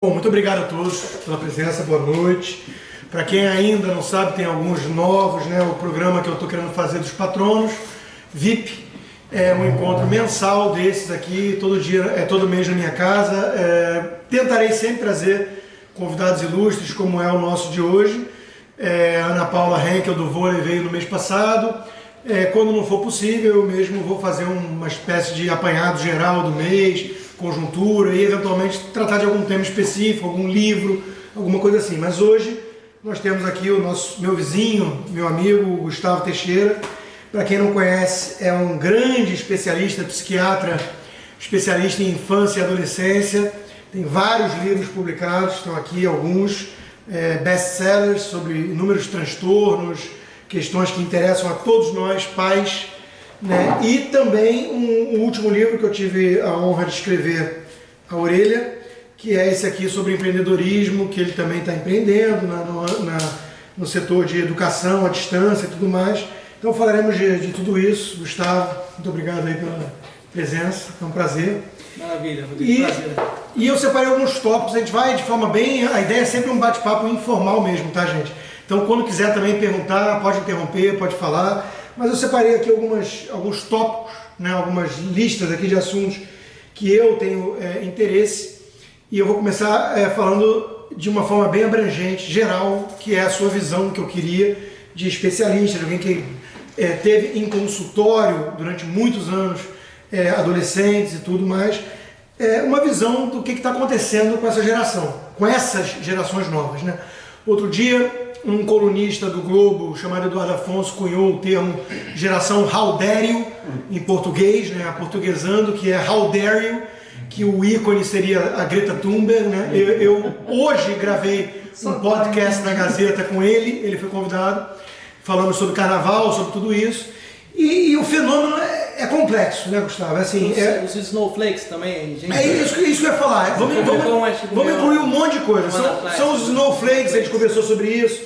Bom, muito obrigado a todos pela presença, boa noite. Para quem ainda não sabe, tem alguns novos, né? O programa que eu estou querendo fazer dos patronos, VIP, é um encontro mensal desses aqui, todo dia, todo mês na minha casa. Tentarei sempre trazer convidados ilustres, como é o nosso de hoje. A Ana Paula Henkel do vôlei veio no mês passado. Quando não for possível, eu mesmo vou fazer uma espécie de apanhado geral do mês, conjuntura e eventualmente tratar de algum tema específico, algum livro, alguma coisa assim. Mas hoje nós temos aqui o meu vizinho, meu amigo Gustavo Teixeira. Para quem não conhece, é um grande especialista, psiquiatra, especialista em infância e adolescência. Tem vários livros publicados, estão aqui alguns best-sellers sobre inúmeros transtornos, questões que interessam a todos nós, pais, né? E também um último livro que eu tive a honra de escrever, A Orelha, que é esse aqui sobre empreendedorismo, que ele também está empreendendo no setor de educação à distância e tudo mais. Então falaremos de tudo isso. Gustavo, muito obrigado aí pela presença, é um prazer. Maravilha, Rodrigo, prazer. E eu separei alguns tópicos, a gente vai de forma bem... A ideia é sempre um bate-papo informal mesmo, tá, gente? Então quando quiser também perguntar, pode interromper, pode falar. Mas eu separei aqui alguns tópicos, né, algumas listas aqui de assuntos que eu tenho interesse. E eu vou começar falando de uma forma bem abrangente, geral, que é a sua visão que eu queria de especialista, de alguém que teve em consultório durante muitos anos, adolescentes e tudo mais, uma visão do que está acontecendo com essa geração, com essas gerações novas, né? Outro dia, um colunista do Globo chamado Eduardo Afonso cunhou o termo geração How Dare You, em português, né, aportuguesando, que é How Dare You, que o ícone seria a Greta Thunberg, né? Eu hoje gravei um podcast na Gazeta com ele foi convidado, falando sobre carnaval, sobre tudo isso, e o fenômeno é complexo, né, Gustavo? Assim, os snowflakes também, gente. Isso que eu ia falar. Vamos incluir um monte de coisa. São os snowflakes, a gente conversou sobre isso.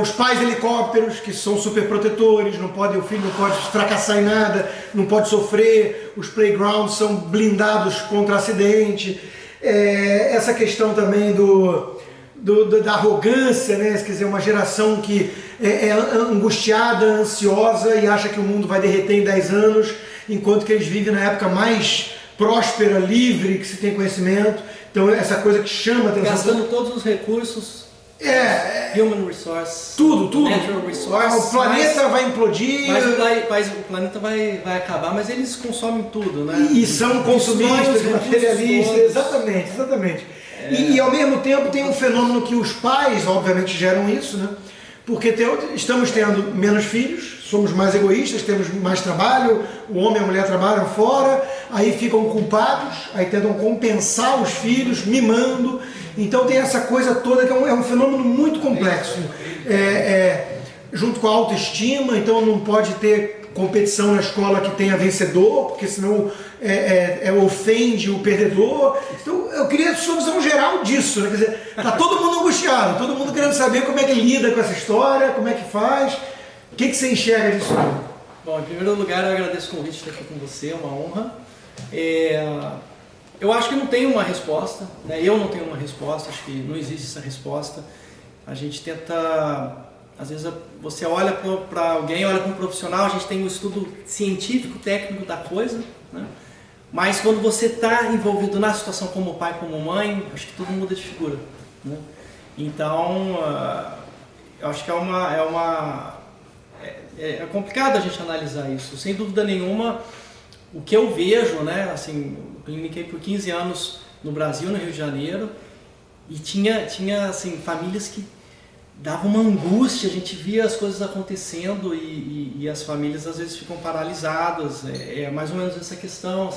Os pais helicópteros, que são super protetores, o filho não pode fracassar em nada, não pode sofrer. Os playgrounds são blindados contra acidente. Essa questão também da arrogância, né? Quer dizer, uma geração que é angustiada, ansiosa e acha que o mundo vai derreter em 10 anos, enquanto que eles vivem na época mais próspera, livre, que se tem conhecimento. Então essa coisa que chama a atenção. Gastando todos os recursos, human resource, tudo. Natural resource. O planeta vai implodir. Mas o planeta vai acabar, mas eles consomem tudo, né? E são consumistas, materialistas, exatamente. E ao mesmo tempo tem um fenômeno que os pais, obviamente, geram isso, né? Porque estamos tendo menos filhos, somos mais egoístas, temos mais trabalho, o homem e a mulher trabalham fora, aí ficam culpados, aí tentam compensar os filhos, mimando. Então tem essa coisa toda que é um fenômeno muito complexo. Junto com a autoestima, então não pode ter competição na escola que tenha vencedor, porque senão ofende o perdedor. Então eu queria a sua visão geral disso, né? Quer dizer, tá todo mundo angustiado, todo mundo querendo saber como é que lida com essa história, como é que faz, o que você enxerga disso tudo? Bom, em primeiro lugar eu agradeço o convite de estar aqui com você, é uma honra. Eu acho que não tem uma resposta, né? Eu não tenho uma resposta, acho que não existe essa resposta. A gente tenta... Às vezes você olha para alguém, olha para um profissional, a gente tem um estudo científico, técnico da coisa, né? Mas quando você está envolvido na situação como pai, como mãe, acho que tudo muda de figura, né? Então, eu acho que é complicado a gente analisar isso. Sem dúvida nenhuma, o que eu vejo, né? Assim, eu cliniquei por 15 anos no Brasil, no Rio de Janeiro, e tinha assim, famílias que dava uma angústia, a gente via as coisas acontecendo e as famílias às vezes ficam paralisadas. É mais ou menos essa questão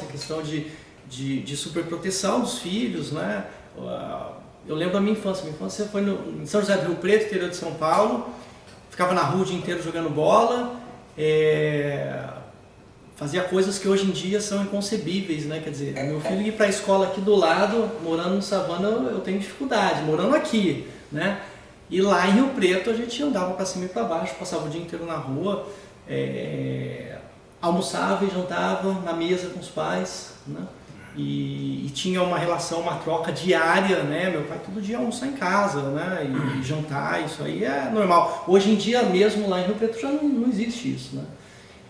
de superproteção dos filhos, né? Eu lembro da minha infância foi em São José do Rio Preto, interior de São Paulo, ficava na rua o dia inteiro jogando bola, fazia coisas que hoje em dia são inconcebíveis, né? Quer dizer, meu filho ir para a escola aqui do lado, morando no Savana, eu tenho dificuldade, morando aqui, né? E lá em Rio Preto a gente andava para cima e para baixo, passava o dia inteiro na rua, almoçava e jantava na mesa com os pais, né? E tinha uma relação, uma troca diária, né? Meu pai todo dia almoçar em casa, né? E jantar, isso aí é normal. Hoje em dia mesmo lá em Rio Preto já não existe isso, né?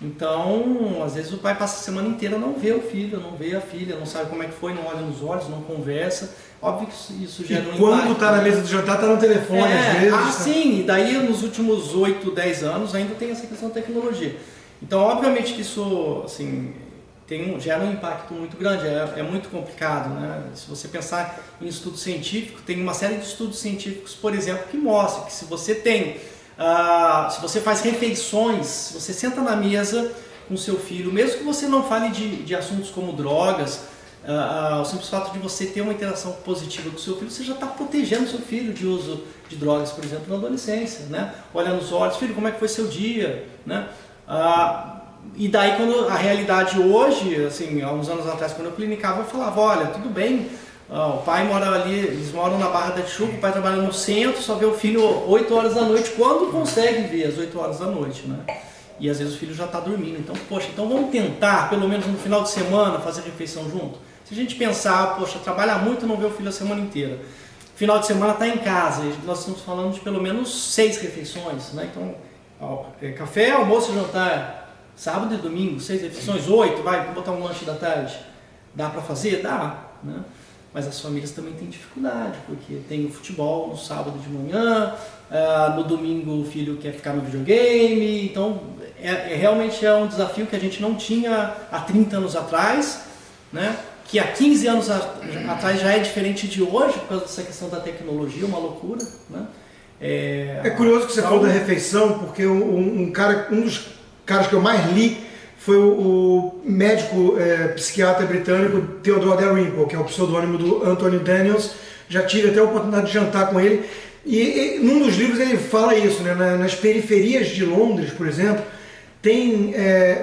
Então, às vezes o pai passa a semana inteira não vê o filho, não vê a filha, não sabe como é que foi, não olha nos olhos, não conversa. Óbvio que isso gera um impacto. E quando está na mesa do jantar, está no telefone às vezes. Ah, sim, e daí nos últimos 8, 10 anos ainda tem essa questão da tecnologia. Então, obviamente que isso, assim, gera um impacto muito grande, é muito complicado, né? Se você pensar em estudo científico, tem uma série de estudos científicos, por exemplo, que mostram que se você se você faz refeições, se você senta na mesa com seu filho, mesmo que você não fale de assuntos como drogas, o simples fato de você ter uma interação positiva com o seu filho, você já está protegendo o seu filho de uso de drogas, por exemplo, na adolescência, né? Olha nos olhos, filho, como é que foi seu dia, né? E daí quando a realidade hoje, assim, há uns anos atrás, quando eu clinicava, eu falava, olha, tudo bem, o pai mora ali, eles moram na Barra da Tijuca, o pai trabalha no centro, só vê o filho 8 horas da noite, quando consegue ver às 8 horas da noite, né? E às vezes o filho já está dormindo, então, poxa, então vamos tentar, pelo menos no final de semana, fazer refeição junto? Se a gente pensar, poxa, trabalha muito, não vê o filho a semana inteira, final de semana está em casa, nós estamos falando de pelo menos 6 refeições, né? Então, café, almoço e jantar, sábado e domingo, 6 refeições, 8, vai botar um lanche da tarde, dá para fazer? Dá, né? Mas as famílias também têm dificuldade, porque tem o futebol no sábado de manhã, no domingo o filho quer ficar no videogame, então realmente é um desafio que a gente não tinha há 30 anos atrás, né? Que há 15 anos atrás já é diferente de hoje, por causa dessa questão da tecnologia, uma loucura, né? É curioso que você falou da refeição, porque um dos caras que eu mais li foi o médico psiquiatra britânico Theodore Dalrymple, que é o pseudônimo do Anthony Daniels. Já tive até a oportunidade de jantar com ele. E num dos livros ele fala isso, né? Nas periferias de Londres, por exemplo, tem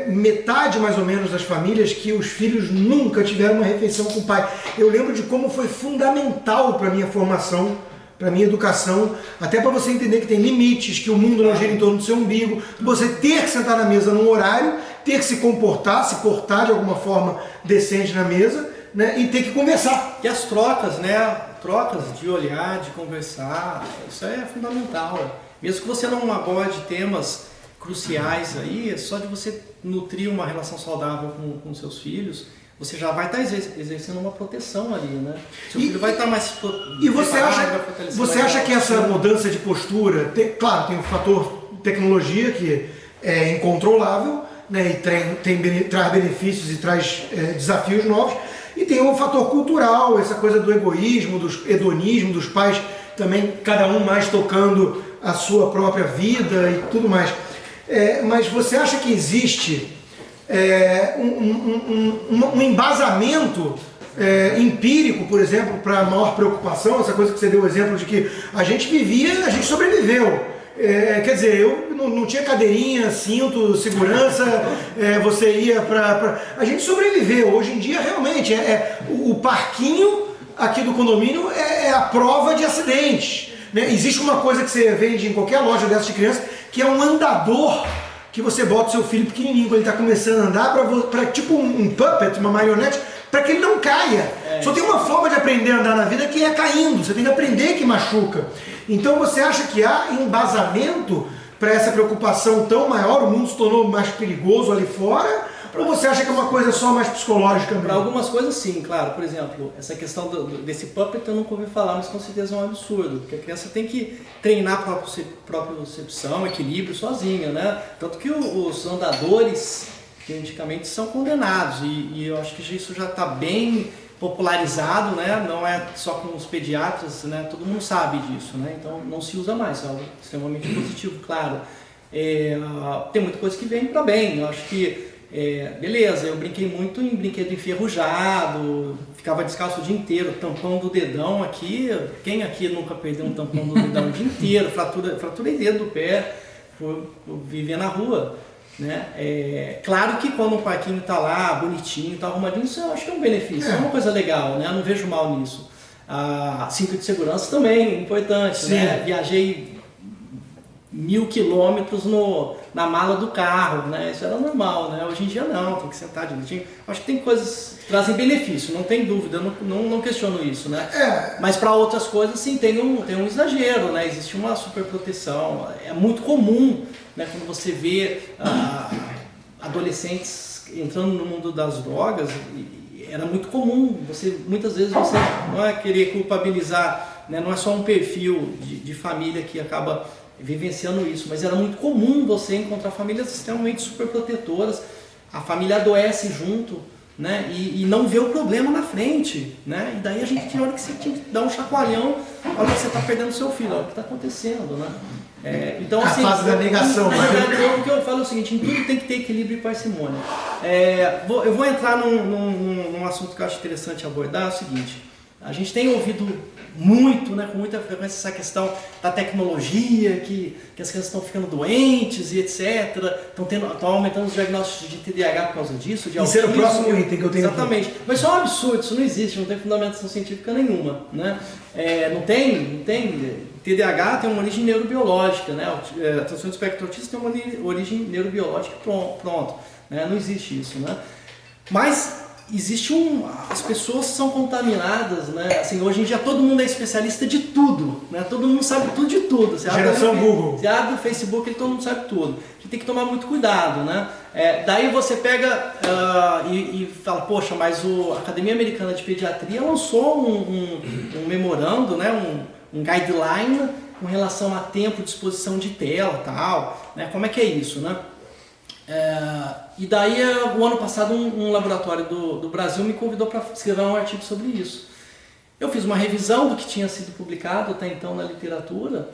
metade mais ou menos das famílias que os filhos nunca tiveram uma refeição com o pai. Eu lembro de como foi fundamental para a minha formação, para a minha educação, até para você entender que tem limites, que o mundo não gira em torno do seu umbigo, você ter que sentar na mesa num horário, ter que se comportar, se portar de alguma forma decente na mesa, né, e ter que conversar. E as trocas, né? Trocas de olhar, de conversar, isso é fundamental. Mesmo que você não aborde temas cruciais aí, só de você nutrir uma relação saudável com seus filhos, você já vai estar exercendo uma proteção ali, né? Seu filho vai estar mais E você acha que essa mudança de postura, claro, tem o fator tecnologia que é incontrolável, né, e traz benefícios e traz desafios novos, e tem o fator cultural, essa coisa do egoísmo, do hedonismo, dos pais também, cada um mais tocando a sua própria vida e tudo mais. Mas você acha que existe um embasamento empírico, por exemplo, para maior preocupação, essa coisa que você deu o exemplo de que a gente vivia, a gente sobreviveu. Quer dizer, eu não tinha cadeirinha, cinto, segurança, você ia para... A gente sobreviveu. Hoje em dia, realmente, o parquinho aqui do condomínio é a prova de acidentes, né? Existe uma coisa que você vende em qualquer loja dessas de criança, que é um andador que você bota o seu filho pequenininho, quando ele está começando a andar, para tipo um puppet, uma marionete, para que ele não caia. Só tem uma forma de aprender a andar na vida, que é caindo. Você tem que aprender que machuca. Então você acha que há embasamento para essa preocupação tão maior? O mundo se tornou mais perigoso ali fora? Ou você acha que é uma coisa só mais psicológica mesmo? Para algumas coisas sim, claro. Por exemplo, essa questão desse puppet eu nunca ouvi falar, mas com certeza é um absurdo. Porque a criança tem que treinar a própria percepção, equilíbrio sozinha, né? Tanto que os andadores, geneticamente, são condenados. E eu acho que isso já está bem popularizado, né? Não é só com os pediatras, né? Todo mundo sabe disso, né? Então não se usa mais, é algo extremamente positivo, claro. Tem muita coisa que vem para bem. Eu acho que beleza, eu brinquei muito em brinquedo enferrujado, ficava descalço o dia inteiro, tampão do dedão aqui. Quem aqui nunca perdeu um tampão do dedão o dia inteiro? Fraturei dedo do pé por viver na rua, né? Claro que quando o parquinho está lá, bonitinho, está arrumadinho, isso eu acho que é um benefício, é uma coisa legal, né? Eu não vejo mal nisso. Cinto de segurança também, importante, né? Viajei 1000 quilômetros na mala do carro, né? Isso era normal, né? Hoje em dia não, tem que sentar direitinho. Acho que tem coisas que trazem benefício, não tem dúvida, não questiono isso, né? Mas para outras coisas, sim, tem um exagero, né? Existe uma superproteção. É muito comum, né? Quando você vê adolescentes entrando no mundo das drogas, era muito comum. Muitas vezes você não é querer culpabilizar, né? Não é só um perfil de família que acaba vivenciando isso, mas era muito comum você encontrar famílias extremamente superprotetoras, a família adoece junto, né? E não vê o problema na frente, né? E daí a gente tinha hora que você tinha que dar um chacoalhão, olha que você está perdendo seu filho, olha o que está acontecendo, né? Então, assim, a fase da negação. O que eu falo é o seguinte, em tudo tem que ter equilíbrio e parcimônia. Eu vou entrar num assunto que eu acho interessante abordar, é o seguinte, a gente tem ouvido muito, né, com muita frequência, essa questão da tecnologia, que as crianças estão ficando doentes e etc. Estão aumentando os diagnósticos de TDAH por causa disso. Isso era o próximo item que eu tenho. Exatamente. Aqui. Mas isso é um absurdo, isso não existe, não tem fundamentação científica nenhuma. Né? Não tem. TDAH tem uma origem neurobiológica, né? A transtorno do espectro autista tem uma origem neurobiológica, pronto. Né? Não existe isso. Né? Mas existe as pessoas são contaminadas, né? Assim, hoje em dia todo mundo é especialista de tudo, né? Todo mundo sabe tudo de tudo. Geração Google. Você abre o Facebook e todo mundo sabe tudo. A gente tem que tomar muito cuidado, né? Daí você pega e fala, poxa, mas a Academia Americana de Pediatria lançou um memorando, né? Um guideline com relação a tempo de exposição de tela, tal, né? Como é que é isso, né? E daí, o ano passado, um laboratório do Brasil me convidou para escrever um artigo sobre isso. Eu fiz uma revisão do que tinha sido publicado até então na literatura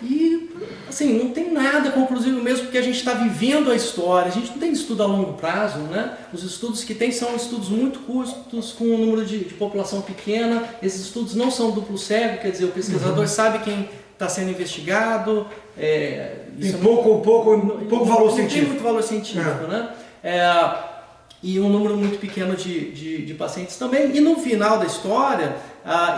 e, assim, não tem nada conclusivo mesmo, porque a gente está vivendo a história, a gente não tem estudo a longo prazo, né? Os estudos que tem são estudos muito curtos, com um número de população pequena, esses estudos não são duplo cego, quer dizer, o pesquisador sabe quem está sendo investigado. Tem pouco valor científico. Tem muito valor científico, né? E um número muito pequeno de pacientes também. E no final da história,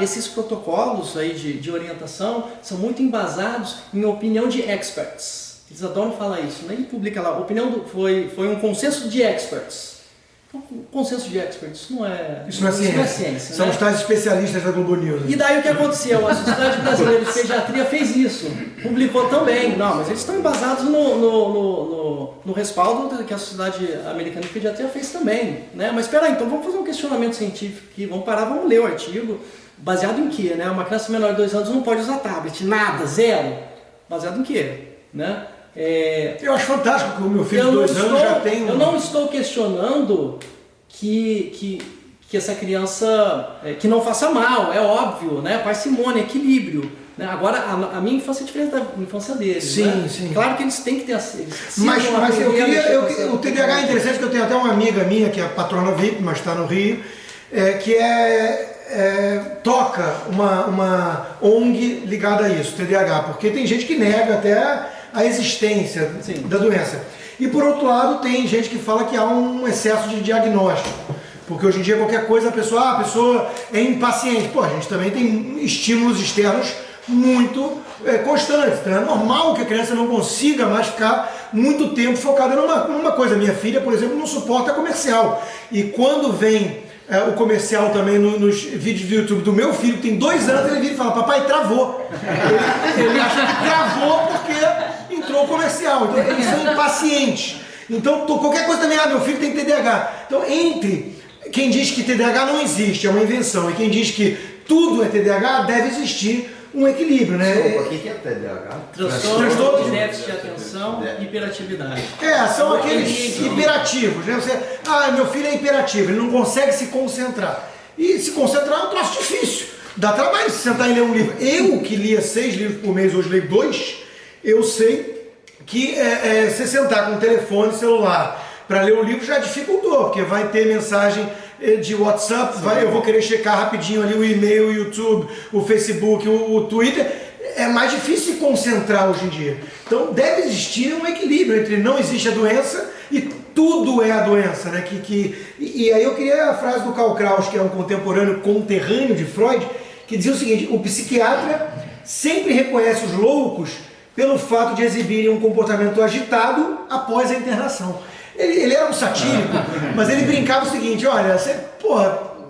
esses protocolos aí de orientação são muito embasados em opinião de experts. Eles adoram falar isso, né? E publica lá, foi um consenso de experts. Consenso de experts, isso não é ciência. São os tais especialistas da Globo News. E daí o que aconteceu? A Sociedade Brasileira de Pediatria fez isso, publicou também. Não, mas eles estão embasados no respaldo que a Sociedade Americana de Pediatria fez também. Né? Mas espera aí, então vamos fazer um questionamento científico aqui, vamos parar, vamos ler o artigo. Baseado em quê? Né? Uma criança menor de 2 anos não pode usar tablet, nada, zero. Baseado em quê? Né? Eu acho fantástico que o meu filho de 2 anos já tem... Eu não estou questionando que essa criança, que não faça mal, é óbvio, né? Parcimônia, equilíbrio. Né? Agora, a minha infância é diferente da infância deles. Sim, né? sim. Claro que eles têm que ter... Mas eu queria... O TDAH é interessante, porque eu tenho até uma amiga minha, que é patrona VIP, mas está no Rio, que toca uma ONG ligada a isso, TDAH, porque tem gente que nega até a existência da doença. E por outro lado, tem gente que fala que há um excesso de diagnóstico, porque hoje em dia qualquer coisa a pessoa é impaciente. Pô, a gente também tem estímulos externos muito constantes, então é normal que a criança não consiga mais ficar muito tempo focada numa coisa. Minha filha, por exemplo, não suporta comercial, e quando vem o comercial também nos vídeos do YouTube do meu filho, que tem 2 anos, ele vira e fala, papai, travou. Ele acha que travou porque entrou o comercial. Então eles são impacientes. Então qualquer coisa também, meu filho tem TDAH. Então entre quem diz que TDAH não existe, é uma invenção, e quem diz que tudo é TDAH, deve existir um equilíbrio, né? O que é TDAH? Transtorno de déficit de atenção e hiperatividade. São aqueles hiperativos, né? Meu filho é hiperativo, ele não consegue se concentrar. E se concentrar é um troço difícil. Dá trabalho se sentar e ler um livro. Eu, que lia 6 livros por mês, hoje leio 2, eu sei que se sentar com o telefone celular para ler o livro já dificultou, porque vai ter mensagem de WhatsApp, eu vou querer checar rapidinho ali o e-mail, o YouTube, o Facebook, o Twitter. É mais difícil se concentrar hoje em dia. Então deve existir um equilíbrio entre não existe a doença e tudo é a doença, né? E aí eu queria a frase do Karl Kraus, que é um conterrâneo de Freud, que dizia o seguinte: o psiquiatra sempre reconhece os loucos pelo fato de exibirem um comportamento agitado após a internação. Ele era um satírico, mas ele brincava o seguinte, olha, você,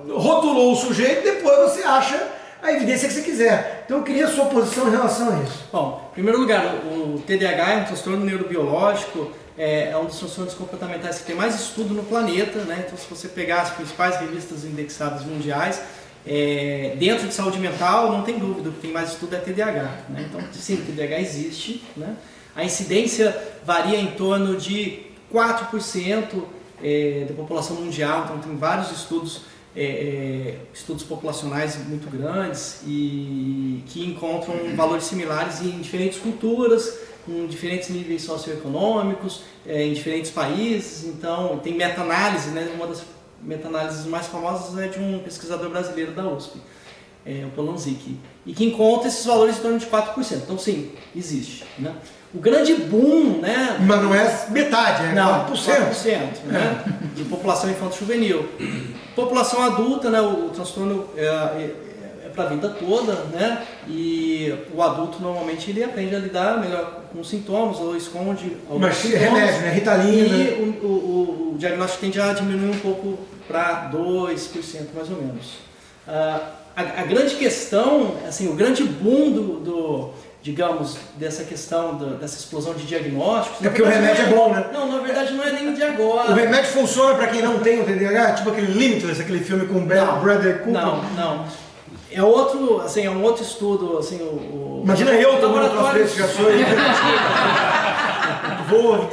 rotulou o sujeito, depois você acha a evidência que você quiser. Então eu queria a sua posição em relação a isso. Bom, em primeiro lugar, o TDAH é um transtorno neurobiológico, é um dos transtornos comportamentais que tem mais estudo no planeta, né? Então se você pegar as principais revistas indexadas mundiais, dentro de saúde mental, não tem dúvida, o que tem mais estudo é TDAH, né? Então sim, o TDAH existe, né? A incidência varia em torno de 4% da população mundial, então tem vários estudos populacionais muito grandes e que encontram valores similares em diferentes culturas, com diferentes níveis socioeconômicos, em diferentes países. Então tem meta-análise, né? Uma das meta-análises mais famosas é de um pesquisador brasileiro da USP, o Polanczyk, e que encontra esses valores em torno de 4%. Então sim, existe, né? O grande boom, né? Mas não é metade, é não, 4%. Né? De população infanto-juvenil. População adulta, né? O transtorno é para a vida toda, né? E o adulto normalmente ele aprende a lidar melhor com os sintomas ou esconde alguns sintomas. Remédio, né? Ritalina. E o diagnóstico tende a diminuir um pouco para 2% mais ou menos. A grande questão, assim, o grande boom digamos, dessa questão, dessa explosão de diagnósticos... É porque o remédio é bom, né? Não, na verdade não é nem de agora. O remédio funciona para quem não tem o TDAH? Tipo aquele Limitless, aquele filme com o Bradley Cooper? Não. É outro, assim, é um outro estudo, assim, Imagina eu tomando um troço desse, já sou aí.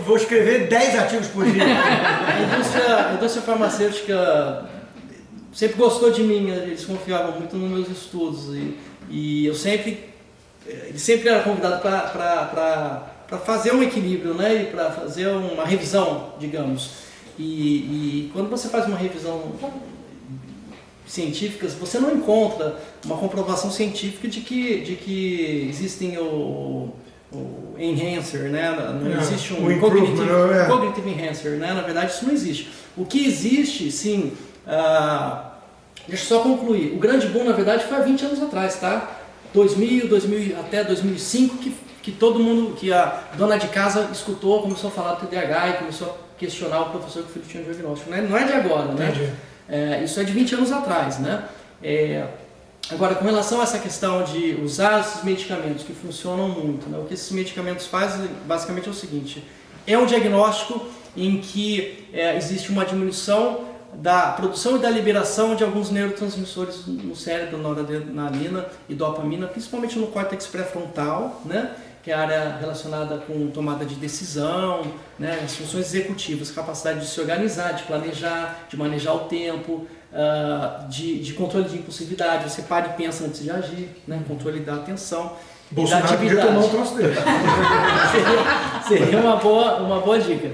Vou escrever 10 artigos por dia. A indústria farmacêutica sempre gostou de mim, eles confiavam muito nos meus estudos e eu sempre... Ele sempre era convidado para fazer um equilíbrio, né? E para fazer uma revisão, digamos. E quando você faz uma revisão científica, você não encontra uma comprovação científica de que existem o enhancer, né? Não existe um cognitive enhancer, né? Na verdade isso não existe. O que existe, sim, deixa eu só concluir. O grande boom, na verdade, foi há 20 anos atrás, tá? 2000 até 2005 que todo mundo, que a dona de casa escutou, começou a falar do TDAH e começou a questionar o professor que o filho tinha um diagnóstico, né? Não é de agora, né? Isso é de 20 anos atrás, né? Agora, com relação a essa questão de usar esses medicamentos que funcionam muito, né? O que esses medicamentos fazem basicamente é o seguinte: é um diagnóstico em que existe uma diminuição da produção e da liberação de alguns neurotransmissores no cérebro, noradrenalina e dopamina, principalmente no córtex pré-frontal, né? Que é a área relacionada com tomada de decisão, né? As funções executivas, capacidade de se organizar, de planejar, de manejar o tempo, de controle de impulsividade, você para e pensa antes de agir, né? Controle da atenção. Bolsonaro podia tomar um troço dele. Seria uma boa dica.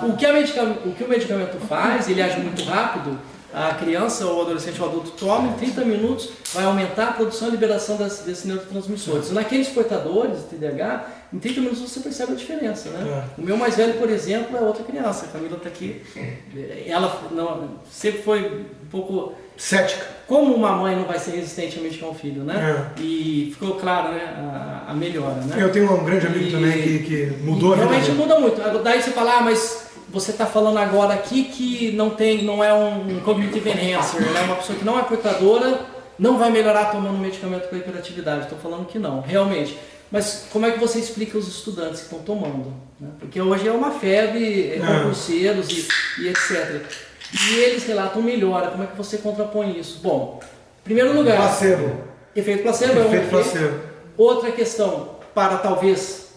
O que o medicamento faz, ele age muito rápido. A criança, ou adolescente ou adulto toma, em 30 minutos vai aumentar a produção e liberação desses neurotransmissores. Naqueles portadores de TDAH, em 30 minutos você percebe a diferença, né? O meu mais velho, por exemplo, é outra criança. A Camila está aqui. Ela sempre foi um pouco cética. Como uma mãe não vai ser resistente a medicar um filho, né? E ficou claro, né, a melhora, né? Eu tenho um grande amigo também que mudou a vida. Realmente muda muito. Daí você fala, mas você está falando agora aqui que não é um cognitive enhancer, né? Uma pessoa que não é portadora não vai melhorar tomando medicamento para hiperatividade. Estou falando que não, realmente. Mas como é que você explica os estudantes que estão tomando, né? Porque hoje é uma febre, concurseiros e etc. E eles relatam melhora. Como é que você contrapõe isso? Bom, em primeiro lugar... Placebo. Efeito placebo é um efeito. Placebo. Outra questão, para talvez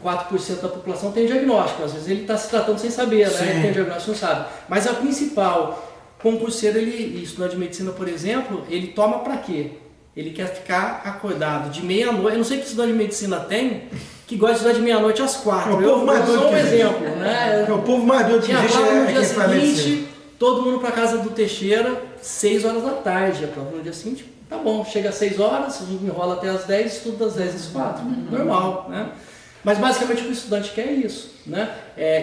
4% da população tem diagnóstico. Às vezes ele está se tratando sem saber, né? Ele tem diagnóstico, não sabe. Mas a principal, concurseiro, estudante de medicina, por exemplo, ele toma para quê? Ele quer ficar acordado de meia-noite. Eu não sei que estudante de medicina tem, que gosta de estudar de meia-noite às 4. Eu sou um exemplo, né? O povo mais doido que existe no dia seguinte, todo mundo para casa do Teixeira, 6 horas da tarde. A prova no dia seguinte, tá bom, chega às 6 horas, a gente enrola até às 10, estuda das 10 às 4. Normal, né? Mas basicamente o que o estudante quer é isso, né?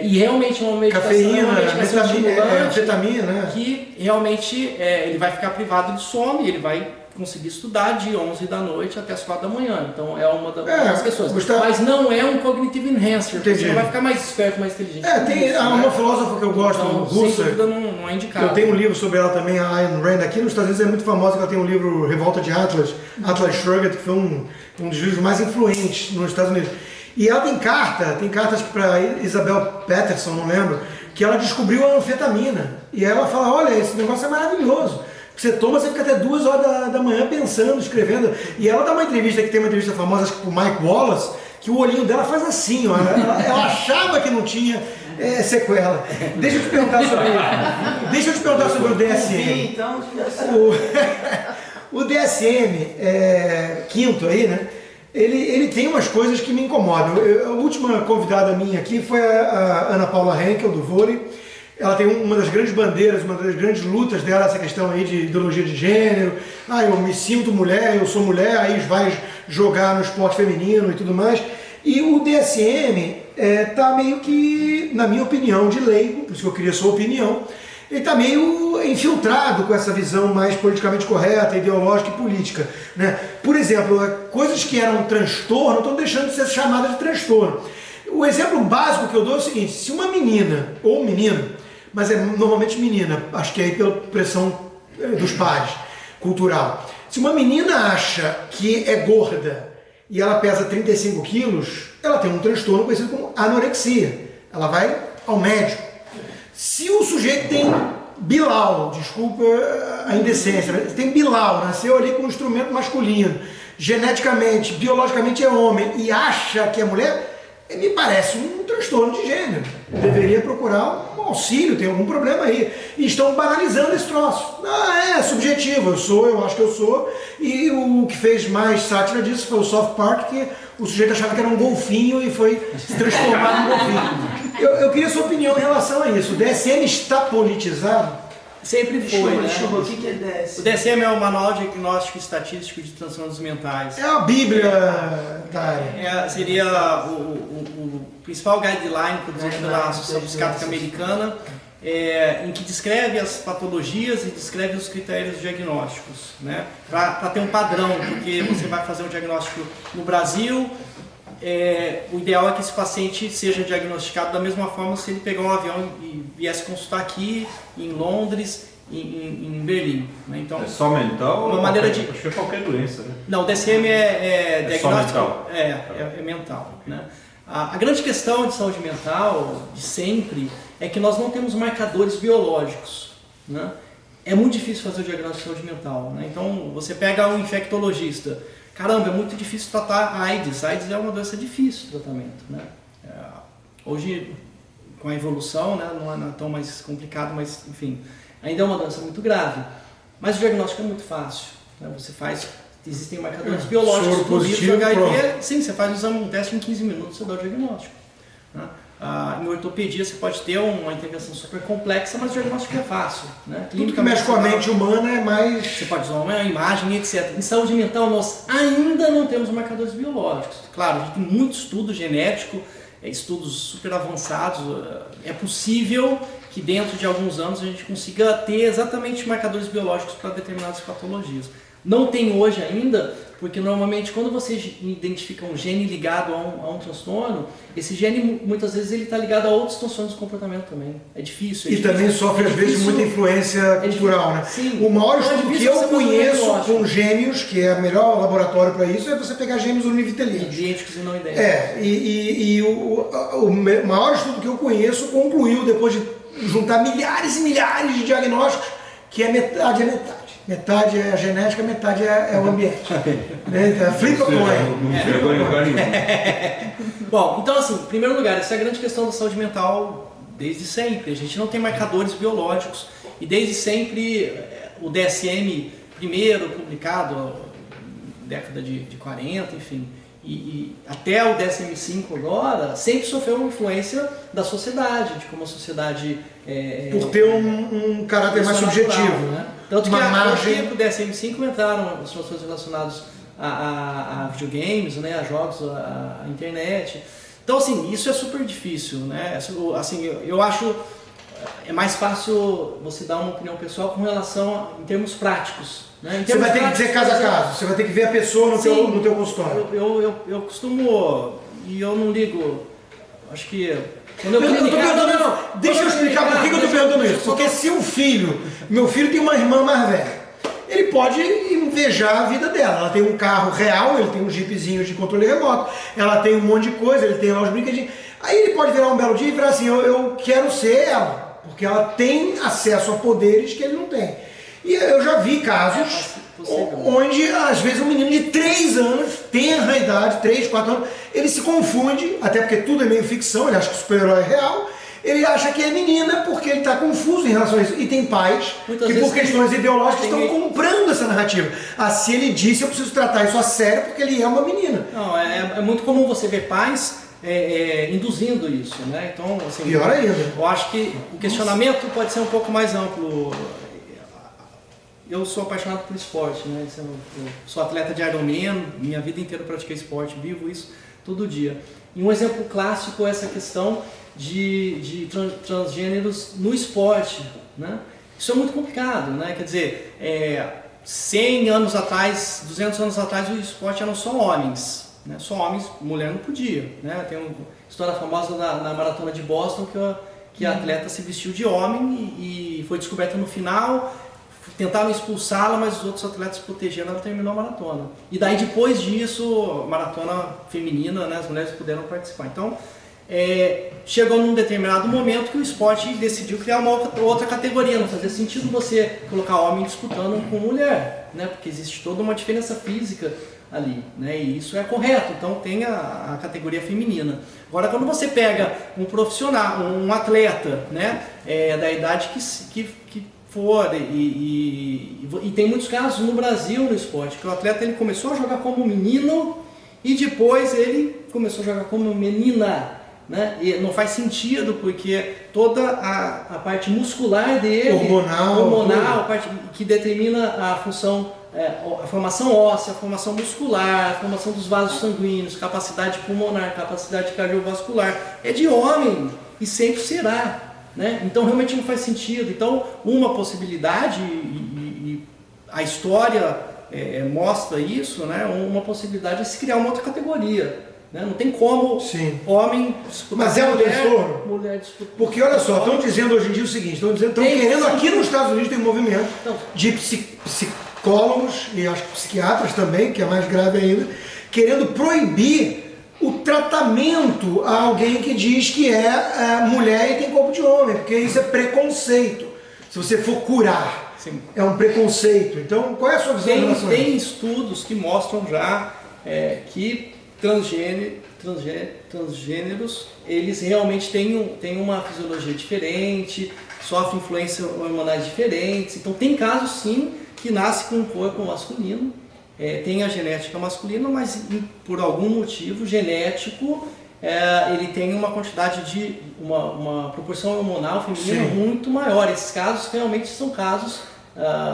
E realmente é uma medicação, cafeína, metanfetamina, né? Que realmente ele vai ficar privado de sono e ele vai conseguir estudar de 11 da noite até as 4 da manhã. Então é uma das questões. Mas não é um cognitive enhancer, você não vai ficar mais esperto, mais inteligente. Tem uma filósofa que eu gosto, então, russa. Sem dúvida não é indicado. Eu tenho um livro sobre ela também, a Ayn Rand. Aqui nos Estados Unidos é muito famosa, ela tem um livro Revolta de Atlas, Atlas Shrugged, que foi um dos livros mais influentes nos Estados Unidos. E ela tem cartas para Isabel Peterson, não lembro, que ela descobriu a anfetamina. E ela fala, olha, esse negócio é maravilhoso. Você toma, você fica até 2 horas da manhã pensando, escrevendo. E ela dá uma entrevista, que tem uma entrevista famosa, acho que com o Mike Wallace, que o olhinho dela faz assim, ó. Ela achava que não tinha sequela. Deixa eu te perguntar sobre o DSM. O DSM, quinto aí, né? Ele tem umas coisas que me incomodam. A última convidada minha aqui foi a Ana Paula Henkel, do vôlei. Ela tem uma das grandes bandeiras, uma das grandes lutas dela, essa questão aí de ideologia de gênero. Eu me sinto mulher, eu sou mulher, aí vai jogar no esporte feminino e tudo mais. E o DSM está meio que, na minha opinião, de leigo, por isso que eu queria a sua opinião, ele está meio infiltrado com essa visão mais politicamente correta, ideológica e política, né? Por exemplo, coisas que eram transtorno estão deixando de ser chamadas de transtorno. O exemplo básico que eu dou é o seguinte: se uma menina ou um menino, mas é normalmente menina, acho que é aí pela pressão dos pares, cultural, se uma menina acha que é gorda e ela pesa 35 quilos, ela tem um transtorno conhecido como anorexia. Ela vai ao médico. Se o sujeito tem Bilal, desculpa a indecência, tem Bilal, nasceu ali com um instrumento masculino, geneticamente, biologicamente é homem e acha que é mulher, me parece um transtorno de gênero. Deveria procurar um auxílio, tem algum problema aí. E estão banalizando esse troço. É subjetivo, eu acho que eu sou. E o que fez mais sátira disso foi o South Park, que o sujeito achava que era um golfinho e foi se transformar num golfinho. Eu queria sua opinião em relação a isso. O DSM está politizado? Sempre foi, né? O que é DSM? O DSM é o Manual Diagnóstico e Estatístico de Transtornos Mentais. É a Bíblia da área. Seria o principal guideline produzido pela Associação Psiquiátrica Americana, em que descreve as patologias e descreve os critérios diagnósticos, né? Para ter um padrão, porque você vai fazer um diagnóstico no Brasil, o ideal é que esse paciente seja diagnosticado da mesma forma se ele pegar um avião e viesse consultar aqui, em Londres, em Berlim, né? Então, é só mental? Uma maneira de... Acho que é qualquer doença, né? Não, o DSM é diagnóstico... Só mental. É mental, né? A grande questão de saúde mental, de sempre, é que nós não temos marcadores biológicos, né? É muito difícil fazer o diagnóstico de saúde mental, né? Então, você pega um infectologista, caramba, é muito difícil tratar a AIDS. A AIDS é uma doença difícil de tratamento, né? Hoje, com a evolução, né, não é tão mais complicado, mas, enfim, ainda é uma doença muito grave. Mas o diagnóstico é muito fácil, né? Você faz... Existem marcadores biológicos do vírus HIV. Sim, você faz um teste em 15 minutos, você dá o diagnóstico, né? Em ortopedia você pode ter uma intervenção super complexa, mas o diagnóstico é fácil, né? Tudo que mexe com a mente humana é mais... Você pode usar uma imagem, etc. Em saúde mental nós ainda não temos marcadores biológicos. Claro, a gente tem muito estudo genético, estudos super avançados. É possível que dentro de alguns anos a gente consiga ter exatamente marcadores biológicos para determinadas patologias. Não tem hoje ainda, porque normalmente quando você identifica um gene ligado a um transtorno, esse gene muitas vezes ele está ligado a outros transtornos do comportamento também. É difícil. E também sofre às vezes muita influência cultural, né? Sim. O maior estudo que eu conheço com gêmeos, que é o melhor laboratório para isso, é você pegar gêmeos univitelinos. Idênticos e não idênticos. E o maior estudo que eu conheço concluiu, depois de juntar milhares e milhares de diagnósticos, que é metade é metade. Metade é a genética, metade é o ambiente. Flip a coin. Bom, então assim, em primeiro lugar, essa é a grande questão da saúde mental desde sempre. A gente não tem marcadores biológicos e desde sempre o DSM, primeiro publicado, década de 40, enfim, e até o DSM-5 agora, sempre sofreu uma influência da sociedade, de como a sociedade... por ter um caráter mais subjetivo, né? Tanto que o DSM-5 entraram os transtornos relacionados a videogames, né, a jogos, a internet. Então, assim, isso é super difícil, né? Assim, eu acho é mais fácil você dar uma opinião pessoal com relação em termos práticos. Né? Você vai ter que dizer caso a caso, você vai ter que ver a pessoa no teu consultório. Eu costumo, e eu não ligo, acho que... Quando Deixa eu explicar por que eu estou perguntando isso. Porque se meu filho tem uma irmã mais velha, ele pode invejar a vida dela. Ela tem um carro real, ele tem um jeepzinho de controle remoto, ela tem um monte de coisa, ele tem lá os brinquedinhos. Aí ele pode virar um belo dia e virar assim, eu quero ser ela, porque ela tem acesso a poderes que ele não tem. E eu já vi casos onde, às vezes, um menino de 3 anos, tenra idade, 3, 4 anos, ele se confunde, até porque tudo é meio ficção, ele acha que o super-herói é real, ele acha que é menina porque ele está confuso em relação a isso. E tem pais que, por questões ideológicas, estão comprando essa narrativa. Assim ele disse, eu preciso tratar isso a sério porque ele é uma menina. Não, é muito comum você ver pais induzindo isso, né? Então, assim, pior ainda. Eu acho que o questionamento pode ser um pouco mais amplo. Eu sou apaixonado por esporte, né? Eu sou atleta de Ironman, minha vida inteira eu pratiquei esporte, vivo isso todo dia. E um exemplo clássico é essa questão de transgêneros no esporte, né? Isso é muito complicado, né? Quer dizer, 100 anos atrás, 200 anos atrás, o esporte eram só homens, né? Só homens, mulher não podia, né? Tem uma história famosa na maratona de Boston que a atleta se vestiu de homem e foi descoberta no final. Tentaram expulsá-la, mas os outros atletas protegeram, ela terminou a maratona. E daí, depois disso, maratona feminina, né, as mulheres puderam participar. Então, chegou num determinado momento que o esporte decidiu criar uma outra categoria. Não fazia sentido você colocar homem disputando com mulher, né, porque existe toda uma diferença física ali, né, e isso é correto. Então, tem a categoria feminina. Agora, quando você pega um profissional, um atleta, né, da idade que for, e tem muitos casos no Brasil no esporte, que o atleta ele começou a jogar como menino e depois ele começou a jogar como menina, né? E não faz sentido porque toda a parte muscular dele, hormonal, a parte que determina a função, a formação óssea, a formação muscular, a formação dos vasos sanguíneos, capacidade pulmonar, capacidade cardiovascular, é de homem e sempre será. Né? Então realmente não faz sentido. Então uma possibilidade, e a história mostra isso, né? Uma possibilidade é se criar uma outra categoria. Né? Não tem como homem disputar. Mas mulher disputar. Porque olha só, estão dizendo hoje em dia o seguinte, estão querendo, aqui nos Estados Unidos tem um movimento de psicólogos e acho que psiquiatras também, que é mais grave ainda, querendo proibir o tratamento a alguém que diz que é mulher e tem corpo de homem, porque isso é preconceito. Se você for curar, é um preconceito. Então, qual é a sua visão em relação a isso? Tem estudos que mostram já que transgêneros, eles realmente têm uma fisiologia diferente, sofrem influências hormonais diferentes. Então, tem casos sim que nasce com um corpo masculino. Tem a genética masculina, mas por algum motivo genético ele tem uma quantidade de uma proporção hormonal feminina muito maior. Esses casos realmente são casos.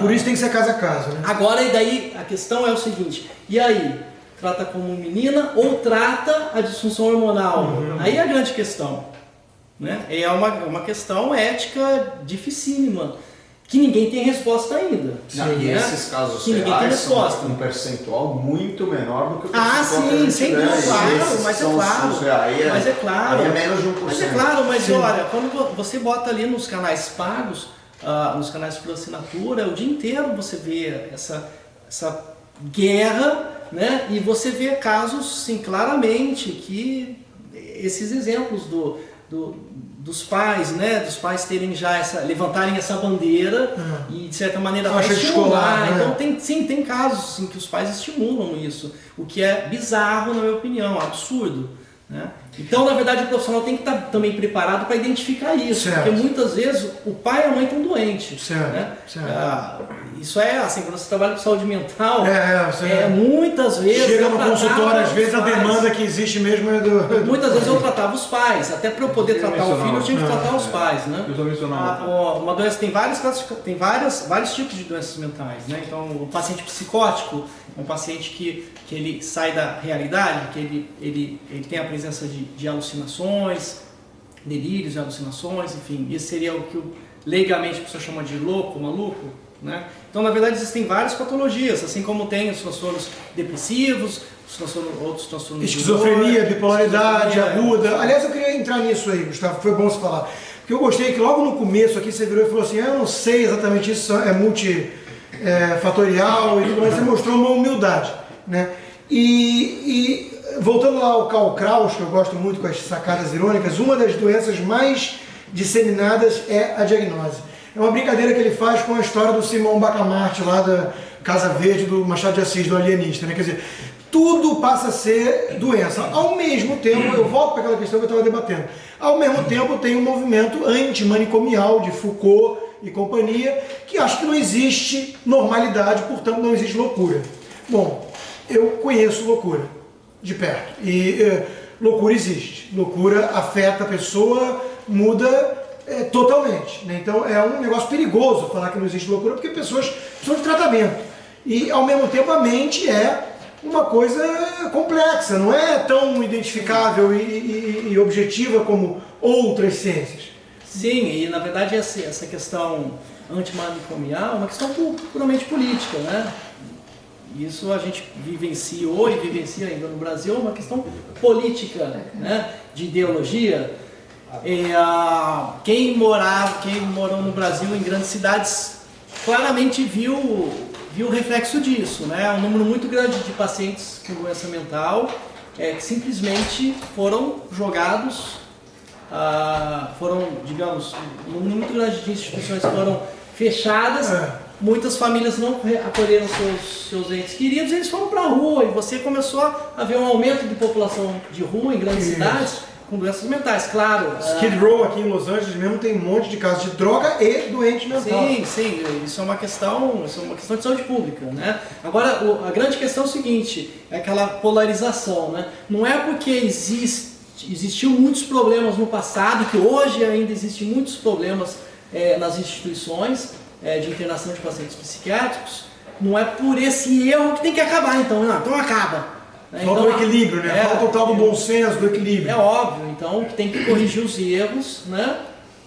Por isso tem que ser caso a caso, né? Agora, e daí a questão é o seguinte: e aí? Trata como menina ou trata a disfunção hormonal? Aí é a grande questão, né? É uma questão ética dificílima, que ninguém tem resposta ainda. E esses casos reais são um percentual muito menor do que o percentual sim, sem dúvida, claro, mas é claro. Aí é menos de 1%. Mas é claro, mas olha, quando você bota ali nos canais pagos, nos canais por assinatura, o dia inteiro você vê essa guerra, né? E você vê casos, sim, claramente, que esses exemplos dos pais, né? Dos pais terem já levantarem essa bandeira e de certa maneira estimular, né? Então tem casos sim, que os pais estimulam isso, o que é bizarro na minha opinião, absurdo, né? Então, na verdade, o profissional tem que estar também preparado para identificar isso, porque muitas vezes o pai e a mãe estão doentes, né? Isso é assim, quando você trabalha com saúde mental, muitas vezes chega no consultório, às vezes a demanda que existe mesmo é muitas vezes eu tratava os pais, até para eu poder tratar o filho eu tinha que tratar os pais, né? Uma doença tem vários tipos de doenças mentais, né? Então, o paciente psicótico é um paciente que ele sai da realidade, que ele tem a presença de alucinações, delírios e alucinações, enfim, esse seria o que leigamente a pessoa chama de louco, maluco, né? Então, na verdade, existem várias patologias, assim como tem os transtornos depressivos, outros transtornos esquizofrenia, bipolaridade aguda. Aliás, eu queria entrar nisso aí, Gustavo, foi bom você falar. Porque eu gostei que logo no começo aqui você virou e falou assim, eu não sei exatamente isso, é multifatorial e tudo mais, você mostrou uma humildade, né? E voltando lá ao Karl Kraus, que eu gosto muito com as sacadas irônicas, uma das doenças mais disseminadas é a diagnose. É uma brincadeira que ele faz com a história do Simão Bacamarte, lá da Casa Verde, do Machado de Assis, do alienista, né? Quer dizer, tudo passa a ser doença. Ao mesmo tempo, eu volto para aquela questão que eu estava debatendo, ao mesmo tempo tem um movimento antimanicomial de Foucault e companhia, que acha que não existe normalidade, portanto não existe loucura. Bom, eu conheço loucura de perto, e loucura existe. Loucura afeta a pessoa, muda totalmente, né? Então é um negócio perigoso falar que não existe loucura, porque pessoas precisam de tratamento. E ao mesmo tempo a mente é uma coisa complexa, não é tão identificável e objetiva como outras ciências. Sim, e na verdade essa questão antimanicomial é uma questão puramente política, né? Isso a gente vivenciou e vivencia ainda no Brasil, uma questão política, né? De ideologia. Quem morou no Brasil em grandes cidades claramente viu o reflexo disso, né? Um número muito grande de pacientes com doença mental que simplesmente foram jogados, digamos, um número muito grande de instituições foram fechadas, muitas famílias não acolheram seus entes queridos, eles foram para a rua, e você começou a ver um aumento de população de rua em grandes cidades com doenças mentais, claro. Skid Row aqui em Los Angeles mesmo tem um monte de casos de droga e doente mental. Sim, isso é uma questão de saúde pública, né? Agora, a grande questão é o seguinte, é aquela polarização, né? Não é porque existiu muitos problemas no passado, que hoje ainda existem muitos problemas nas instituições de internação de pacientes psiquiátricos, não é por esse erro que tem que acabar, então acaba. Falta o equilíbrio, né? Falta o tal do bom senso, do equilíbrio. É óbvio, então que tem que corrigir os erros, né?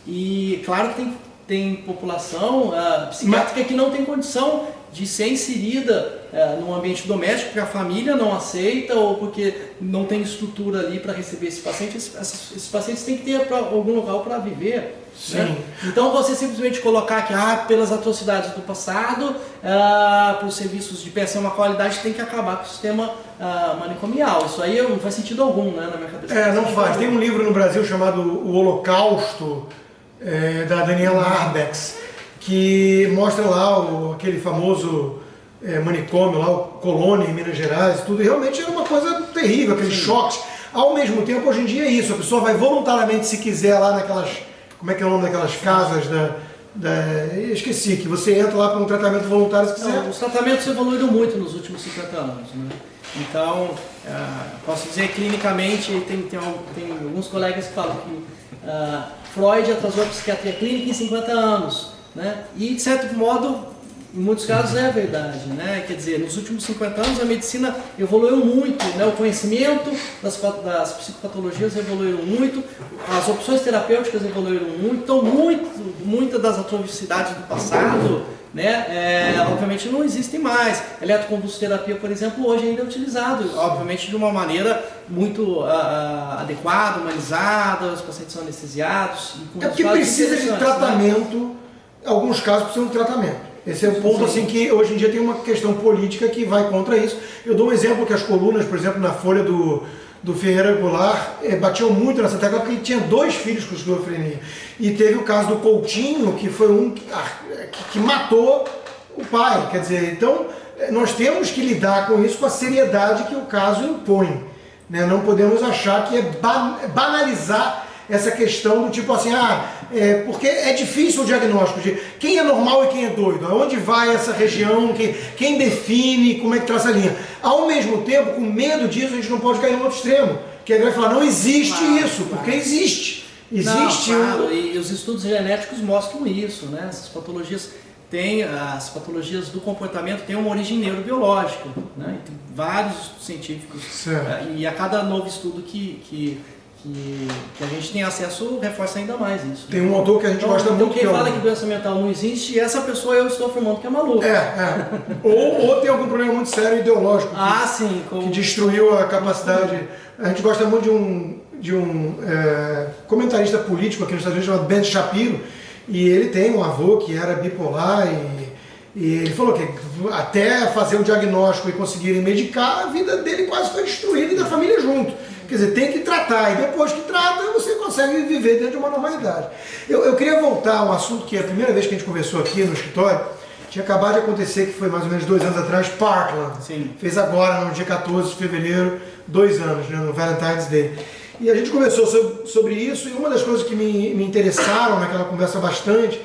E claro que tem população psiquiátrica que não tem condição de ser inserida num ambiente doméstico porque a família não aceita ou porque não tem estrutura ali para receber esse paciente. Esses pacientes têm que ter algum local para viver. Sim. Né? Então você simplesmente colocar que pelas atrocidades do passado, pelos serviços de péssima qualidade, tem que acabar com o sistema manicomial. Isso aí não faz sentido algum, né, na minha cabeça. Não faz. Tem um livro no Brasil chamado O Holocausto, da Daniela Arbex, que mostra lá aquele famoso manicômio lá, o Colônia em Minas Gerais, tudo, e realmente era uma coisa terrível, aqueles choques. Ao mesmo tempo, hoje em dia é isso, a pessoa vai voluntariamente, se quiser, lá naquelas, como é que é o nome daquelas casas eu esqueci, que você entra lá para um tratamento voluntário se quiser. Não, os tratamentos evoluíram muito nos últimos 50 anos, né? Então, posso dizer clinicamente, tem alguns colegas que falam que Freud atrasou a psiquiatria clínica em 50 anos, né? E de certo modo, em muitos casos é verdade, né? Quer dizer, nos últimos 50 anos a medicina evoluiu muito, né? O conhecimento das psicopatologias evoluíram muito, as opções terapêuticas evoluíram muito, então muitas das atrocidades do passado, né? Obviamente não existem mais. Eletroconvulsoterapia, por exemplo, hoje ainda é utilizado, obviamente de uma maneira muito adequada, humanizada, os pacientes são anestesiados. Porque precisa de tratamento, né? Alguns casos precisam de tratamento. Esse é o ponto, assim, que hoje em dia tem uma questão política que vai contra isso. Eu dou um exemplo que as colunas, por exemplo, na Folha do Ferreira Goulart, batiam muito nessa tecla porque ele tinha 2 filhos com esquizofrenia. E teve o caso do Coutinho, que foi um que matou o pai. Quer dizer, então nós temos que lidar com isso com a seriedade que o caso impõe, né? Não podemos achar que banalizar essa questão do tipo assim, porque é difícil o diagnóstico de quem é normal e quem é doido, aonde vai essa região, quem define, como é que traça a linha. Ao mesmo tempo, com medo disso, a gente não pode cair no outro extremo, que a galera fala, não existe isso, porque existe. Existe e os estudos genéticos mostram isso, né? Essas patologias as patologias do comportamento têm uma origem neurobiológica, né? Tem vários estudos científicos, e a cada novo estudo que que a gente tem acesso reforça ainda mais isso. Tem um autor que a gente gosta muito. Então quem fala que doença mental não existe, essa pessoa eu estou afirmando que é maluca. Ou tem algum problema muito sério ideológico. Sim. Que destruiu a capacidade. A gente gosta muito de um comentarista político aqui nos Estados Unidos chamado Ben Shapiro, e ele tem um avô que era bipolar e ele falou que até fazer um diagnóstico e conseguirem medicar, a vida dele quase foi destruída e da família junto. Quer dizer, tem que tratar, e depois que trata, você consegue viver dentro de uma normalidade. Eu queria voltar a um assunto que é a primeira vez que a gente conversou aqui no escritório, tinha acabado de acontecer, que foi mais ou menos 2 anos atrás, Parkland. Sim. Fez agora, no dia 14 de fevereiro, 2 anos, né, no Valentine's Day. E a gente conversou sobre isso, e uma das coisas que me interessaram naquela conversa bastante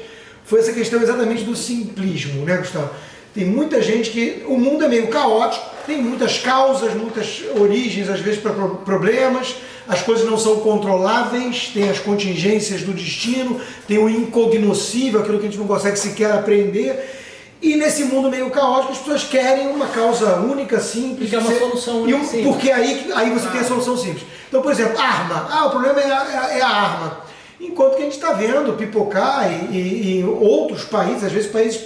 foi essa questão exatamente do simplismo, né, Gustavo? Tem muita gente que... O mundo é meio caótico, tem muitas causas, muitas origens, às vezes, para problemas, as coisas não são controláveis, tem as contingências do destino, tem o incognoscível, aquilo que a gente não consegue sequer aprender. E nesse mundo meio caótico, as pessoas querem uma causa única, simples. Porque é uma solução única, simples. Porque aí você tem a solução simples. Então, por exemplo, arma. O problema é a arma. Enquanto que a gente está vendo pipocar em outros países, às vezes países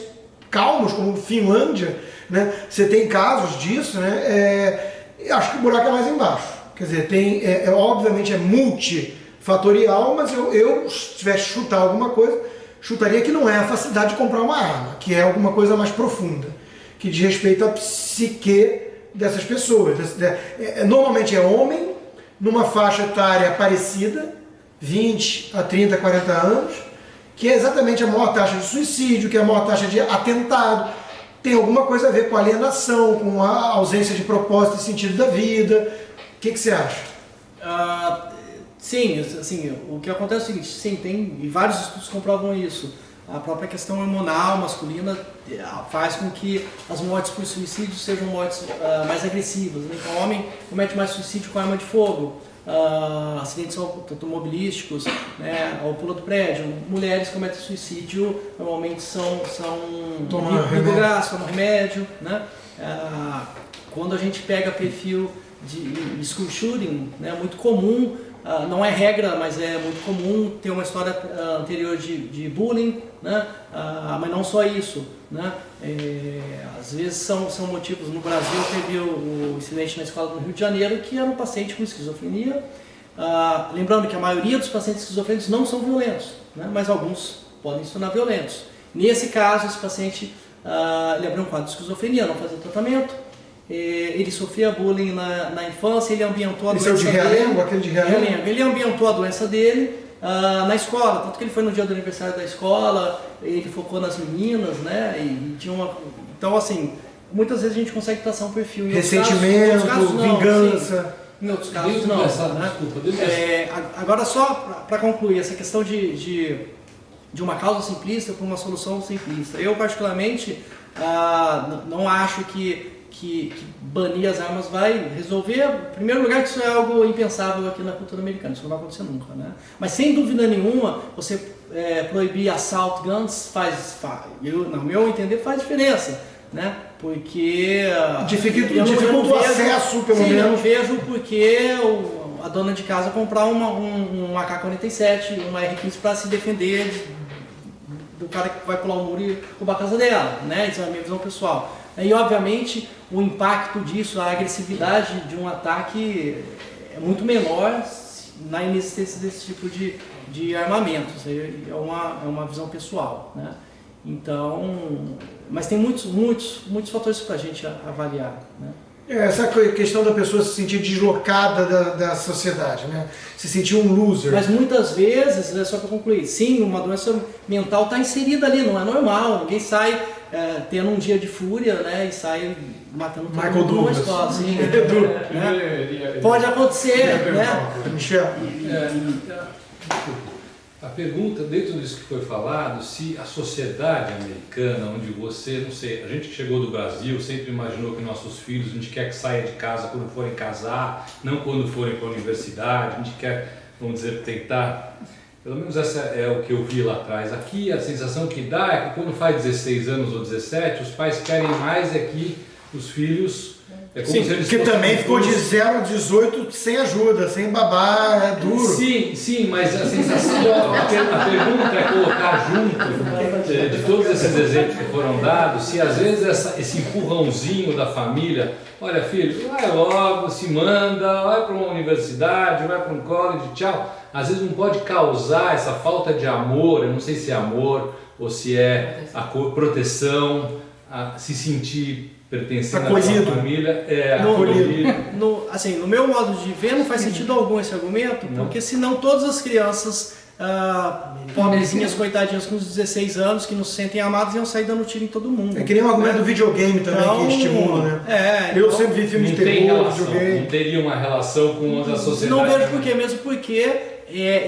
calmos, como Finlândia, né? Você tem casos disso, né? Acho que o buraco é mais embaixo. Quer dizer, obviamente é multifatorial, mas eu se tivesse que chutar alguma coisa, chutaria que não é a facilidade de comprar uma arma, que é alguma coisa mais profunda, que diz respeito à psique dessas pessoas. Normalmente é homem, numa faixa etária parecida, 20 a 30, 40 anos, que é exatamente a maior taxa de suicídio, que é a maior taxa de atentado, tem alguma coisa a ver com alienação, com a ausência de propósito e sentido da vida. O que você acha? Sim, assim, o que acontece é o seguinte, sim, tem, e vários estudos comprovam isso. A própria questão hormonal masculina faz com que as mortes por suicídio sejam mortes mais agressivas, né? Então, o homem comete mais suicídio com arma de fogo, acidentes automobilísticos, né, ao pulo do prédio. Mulheres cometem suicídio, normalmente são tomam remédio, né? Quando a gente pega perfil de school shooting, né, é muito comum, não é regra, mas é muito comum ter uma história anterior de bullying, né? Mas não só isso, né? Às vezes são motivos. No Brasil teve o incidente na escola do Rio de Janeiro, que era um paciente com esquizofrenia. Lembrando que a maioria dos pacientes esquizofrênicos não são violentos, né? Mas alguns podem se tornar violentos. Nesse caso, esse paciente ele abriu um quadro de esquizofrenia, não fazia tratamento. Ele sofria bullying na infância, ele ambientou a doença dele. Aquele de Realengo? Ele ambientou a doença dele na escola, tanto que ele foi no dia do aniversário da escola, ele focou nas meninas, né? E tinha uma... Então, assim, muitas vezes a gente consegue traçar um perfil. Ressentimento, vingança. Em outros casos não. Né? Agora, só para concluir, essa questão de uma causa simplista para uma solução simplista. Eu, particularmente, não acho que banir as armas vai resolver. Em primeiro lugar, que isso é algo impensável aqui na cultura americana, isso não vai acontecer nunca, né? Mas sem dúvida nenhuma, você proibir assault guns no meu entender, faz diferença, né? Porque dificulta o acesso, pelo menos. Eu não vejo porque a dona de casa comprar um AK-47, uma R-15 para se defender do cara que vai pular o muro e roubar a casa dela, né? Isso é a minha visão pessoal. E, obviamente, o impacto disso, a agressividade de um ataque é muito menor na inexistência desse tipo de armamentos. É uma visão pessoal, né? Então, mas tem muitos fatores para a gente avaliar, né? Essa questão da pessoa se sentir deslocada da sociedade, né? Se sentir um loser. Mas muitas vezes, só para concluir, sim, uma doença mental está inserida ali, não é normal, ninguém sai tendo um dia de fúria, né, e sai matando todo mundo numa escola, assim, né? Pode acontecer, né? Michel. A pergunta, dentro disso que foi falado, se a sociedade americana, onde você, não sei, a gente que chegou do Brasil sempre imaginou que nossos filhos, a gente quer que saia de casa quando forem casar, não quando forem para a universidade, a gente quer, vamos dizer, tentar, pelo menos essa é o que eu vi lá atrás. Aqui a sensação que dá é que quando faz 16 anos ou 17, os pais querem mais é que os filhos É como Sim, se eles que fossem também ficou de todos- 0 a 18 sem ajuda, sem babá, é duro. Sim, mas a sensação, a pergunta é colocar junto de todos esses exemplos que foram dados, se às vezes esse empurrãozinho da família, olha filho, vai logo, se manda, vai para uma universidade, vai para um college, tchau, às vezes não pode causar essa falta de amor, eu não sei se é amor ou se é a proteção, a se sentir pertencendo à sua família, acolhido. Assim, no meu modo de ver, não faz sentido algum esse argumento, porque senão todas as crianças pobrezinhas, coitadinhas com uns 16 anos, que não se sentem amadas, iam sair dando tiro em todo mundo. É que nem o argumento do videogame também, Então, que estimula, né? Eu sempre vi filme de terror, videogame. Não teria uma relação com outra sociedade. Não vejo por quê, mesmo porque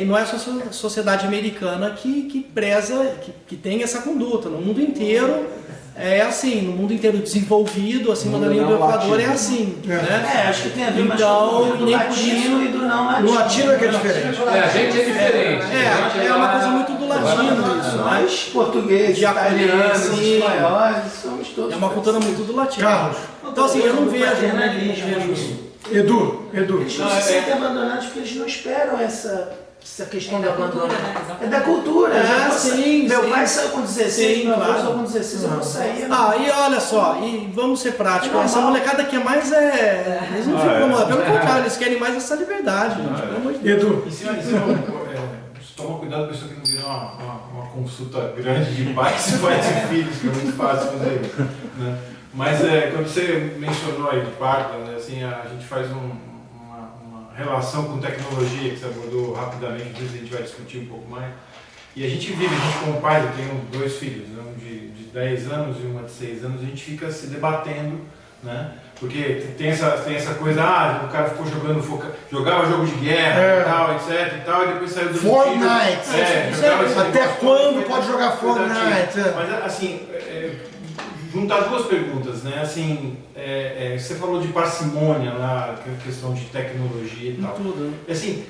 não é só a sociedade americana que preza, que tem essa conduta. No mundo inteiro é assim, no mundo inteiro desenvolvido, acima da linha do Equador é assim. Né? Acho que tem a ver mais então, com o latino e do não latino. No latino é que é diferente. A gente é diferente. É uma coisa muito do latino isso. Nós, portugueses, italianos, espanhóis, somos todos. É uma cultura muito do latino. Carlos. Então assim, eu não vejo isso. Edu. Eles não se sentem abandonados porque eles não esperam essa questão do abandono. É da cultura. Meu pai saiu com 16, meu avô saiu com 16, eu vou sair. E olha só, e vamos ser práticos, essa molecada quer mais eles não ficam incomodados, pelo contrário, eles querem mais essa liberdade, gente, pelo amor de Deus. Edu. Toma cuidado, pessoa que não vira uma consulta grande de pais e filhos, que é muito fácil fazer isso. Né? Mas quando você mencionou aí de Parkland, né, assim, a gente faz uma relação com tecnologia que você abordou rapidamente, depois a gente vai discutir um pouco mais. E a gente como pai, eu tenho 2 filhos, um de 10 anos e uma de 6 anos, a gente fica se debatendo, né? Porque tem essa coisa, o cara ficou jogava jogo de guerra e tal, etc e tal, e depois saiu do Fortnite! Até quando pode jogar Fortnite? Mas assim, juntar 2 perguntas, né? Assim, você falou de parcimônia lá, questão de tecnologia e tal. Tudo. Assim,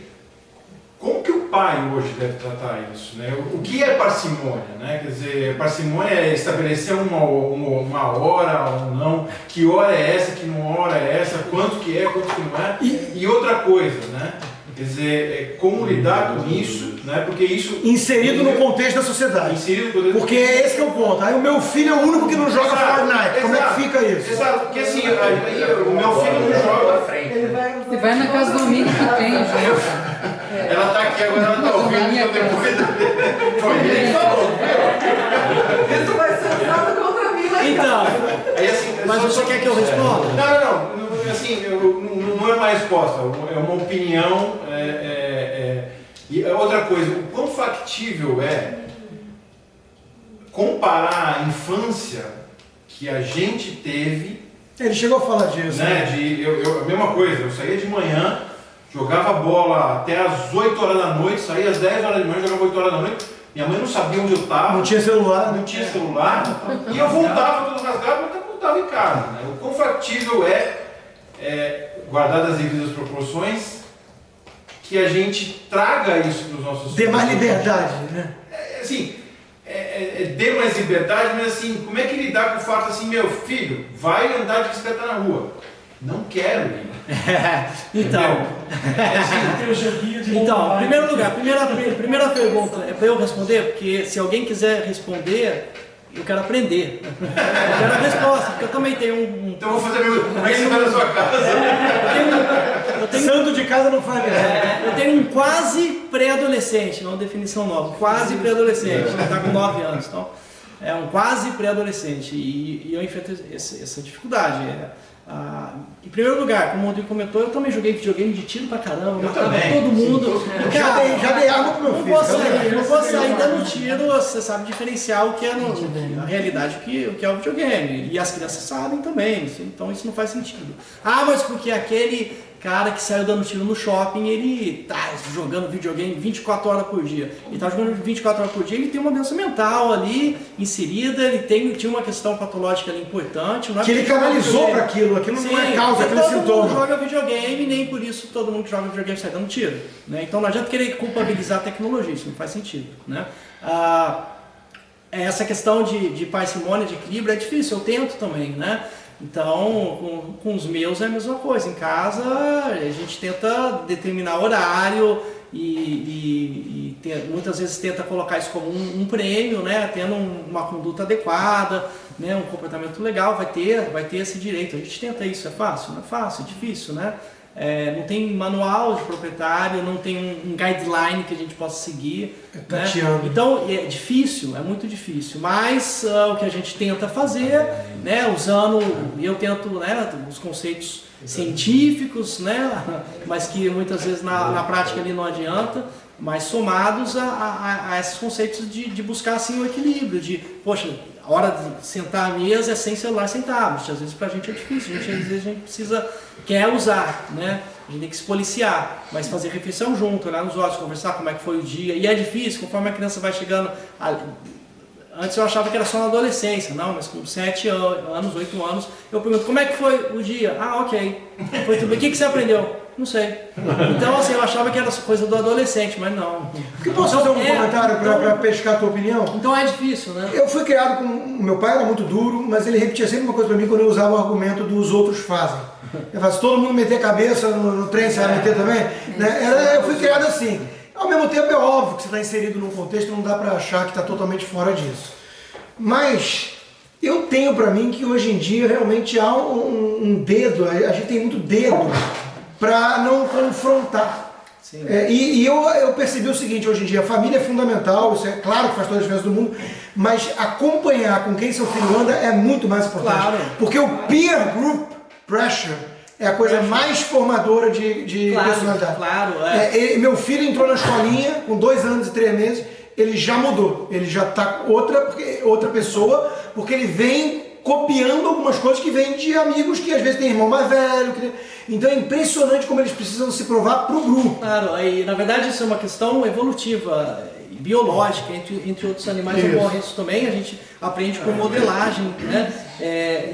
como que o pai hoje deve tratar isso, né? O que é parcimônia, né? Quer dizer, parcimônia é estabelecer uma hora ou não, que hora é essa, que não hora é essa, quanto que é, quanto que não é. E outra coisa, né? Quer dizer, como lidar com isso, né? Porque isso... Inserido no contexto da sociedade. Porque esse que é o ponto. Aí o meu filho é o único que não joga Fortnite. Como é que fica isso? Exato, porque assim, o meu filho não joga... Você vai na casa do amigo que tem, Ela tá aqui agora, ela tá ouvindo, então depois... Foi ele que falou, Isso vai ser usado contra mim, né? Então, aí, assim, mas você quer que eu responda? Não, assim, não é uma resposta, é uma opinião. E outra coisa, o quão factível é comparar a infância que a gente teve. Ele chegou a falar disso. Né? A mesma coisa, eu saía de manhã, jogava bola até às 8 horas da noite, saía às 10 horas da manhã, jogava 8 horas da noite. Minha mãe não sabia onde eu estava. Não tinha celular. E eu voltava todo rasgado, mas eu voltava em casa. Né? O quão factível guardadas as devidas proporções, que a gente traga isso para os nossos filhos. Dê mais liberdade, né? Dê mais liberdade, mas assim, como é que lidar com o fato assim, meu filho, vai andar de bicicleta na rua? Não quero ir. Então, em primeiro lugar, primeira pergunta é para eu responder, porque se alguém quiser responder, eu quero aprender. Eu quero a resposta, porque eu também tenho Então eu vou fazer como é que você vai na sua casa? Santo de casa não faz nada. Eu tenho um quase pré-adolescente, uma definição nova, quase pré-adolescente, ele está com 9 anos, então é um quase pré-adolescente e eu enfrento essa dificuldade. Em primeiro lugar, como o Rodrigo comentou, eu também joguei videogame de tiro pra caramba, matava todo mundo. Já dei água pro meu filho. Não posso sair dando tiro, você sabe diferenciar o que é a realidade, o que é o videogame. E as crianças sabem também, então isso não faz sentido. Mas porque aquele cara que saiu dando tiro no shopping, ele tá jogando videogame 24 horas por dia. Ele tá jogando 24 horas por dia, ele tem uma doença mental ali inserida, ele tinha uma questão patológica ali importante. Não é que ele canalizou para aquilo não é causa, aquilo é sintoma. Todo mundo joga videogame, nem por isso todo mundo que joga videogame sai dando tiro. Né? Então não adianta querer culpabilizar a tecnologia, isso não faz sentido. Né? Essa questão de parcimônia, de equilíbrio é difícil, eu tento também. Né? Então, com os meus é a mesma coisa. Em casa, a gente tenta determinar horário muitas vezes tenta colocar isso como um prêmio, né? Tendo uma conduta adequada, né? Um comportamento legal, vai ter esse direito. A gente tenta isso, é fácil? Não é fácil, é difícil, né? Não tem manual de proprietário, não tem um guideline que a gente possa seguir. Né? Então é difícil, é muito difícil, mas o que a gente tenta fazer, né, eu tento, né, os conceitos científicos, né, mas que muitas vezes na prática ali não adianta, mas somados a esses conceitos de buscar assim o equilíbrio, de, poxa, a hora de sentar à mesa é sem celular, sem tablet. Às vezes pra gente é difícil, às vezes a gente quer usar, né? A gente tem que se policiar, mas fazer refeição junto, olhar nos olhos, conversar como é que foi o dia. E é difícil, conforme a criança vai chegando. Antes eu achava que era só na adolescência, não, mas com 7 anos, 8 anos, eu pergunto, como é que foi o dia? Ah, ok. Foi tudo bem. O que você aprendeu? Não sei. Então, assim, eu achava que era coisa do adolescente, mas não. Posso fazer um comentário para pescar a tua opinião? Então é difícil, né? Eu fui criado com... Meu pai era muito duro, mas ele repetia sempre uma coisa para mim quando eu usava o argumento dos outros fazem. Ele falava, se todo mundo meter cabeça no trem, você vai meter também? Né? Eu fui criado assim. Ao mesmo tempo, é óbvio que você está inserido num contexto, não dá para achar que está totalmente fora disso. Mas eu tenho para mim que hoje em dia realmente há um dedo, a gente tem muito dedo para não confrontar. Eu percebi o seguinte, hoje em dia a família é fundamental, isso é claro que faz toda a diferença do mundo, mas acompanhar com quem seu filho anda é muito mais importante. Claro. Porque o peer group pressure é a coisa mais formadora de personalidade. Claro, meu filho entrou na escolinha com 2 anos e 3 meses, ele já mudou, ele já está outra pessoa, porque ele vem copiando algumas coisas que vêm de amigos que às vezes tem irmão mais velho. Então é impressionante como eles precisam se provar para o grupo. Claro, e na verdade isso é uma questão evolutiva, biológica, entre outros animais ocorre isso também, a gente aprende com modelagem, né?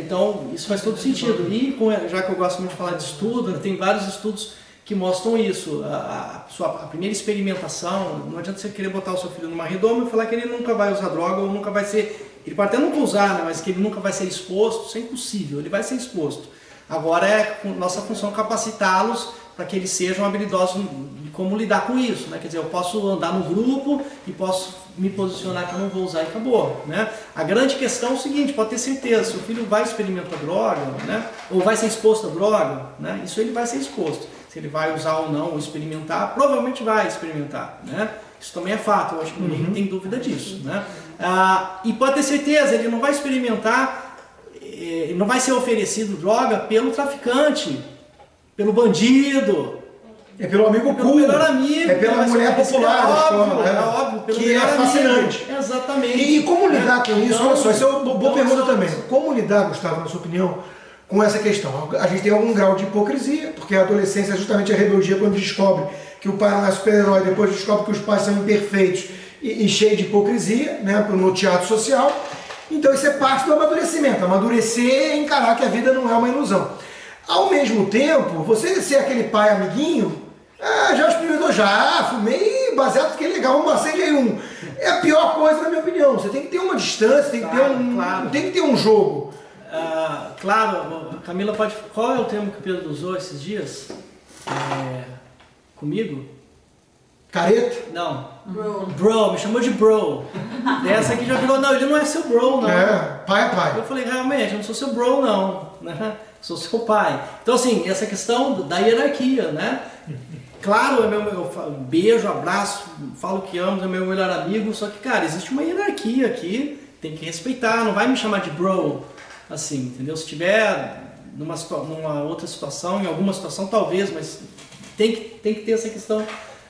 Então isso faz todo sentido. E já que eu gosto muito de falar de estudo, tem vários estudos que mostram isso. A primeira experimentação, não adianta você querer botar o seu filho numa redoma e falar que ele nunca vai usar droga ou nunca vai ser... Ele pode até nunca usar, né, mas que ele nunca vai ser exposto, isso é impossível, ele vai ser exposto. Agora é nossa função capacitá-los para que eles sejam habilidosos de como lidar com isso, né? Quer dizer, eu posso andar no grupo e posso me posicionar que eu não vou usar e acabou, né? A grande questão é o seguinte, pode ter certeza, se o filho vai experimentar droga, né, ou vai ser exposto à droga, né, isso ele vai ser exposto. Se ele vai usar ou não, ou experimentar, provavelmente vai experimentar, né? Isso também é fato, eu acho que ninguém tem dúvida disso, né? E pode ter certeza, ele não vai experimentar, ele não vai ser oferecido droga pelo traficante, pelo bandido. É pelo amigo pelo melhor amigo. É pela mulher popular da escola. É óbvio, pelo que é fascinante. Amigo. Exatamente. E como lidar com isso? Olha só, isso é uma boa pergunta também. Como lidar, Gustavo, na sua opinião, com essa questão? A gente tem algum grau de hipocrisia, porque a adolescência é justamente a rebeldia quando descobre que o pai não é super-herói, depois descobre que os pais são imperfeitos e cheios de hipocrisia, né, no teatro social. Então isso é parte do amadurecimento. Amadurecer é encarar que a vida não é uma ilusão. Ao mesmo tempo, você ser aquele pai amiguinho, já experimentou, fumei baseado, fiquei legal, vamos acender aí um. É a pior coisa na minha opinião. Você tem que ter uma distância, tem que ter um jogo. Claro, Camila pode... Qual é o termo que o Pedro usou esses dias? Comigo? Careta? Não. Bro, me chamou de bro. Essa aqui já virou, não, ele não é seu bro, não. Pai é pai. Eu falei, realmente, eu não sou seu bro, não. Né? Sou seu pai. Então, assim, essa questão da hierarquia, né? Claro, eu beijo, abraço, falo que amo, é meu melhor amigo, só que, cara, existe uma hierarquia aqui, tem que respeitar, não vai me chamar de bro, assim, entendeu? Se tiver numa outra situação, em alguma situação talvez, mas tem que ter essa questão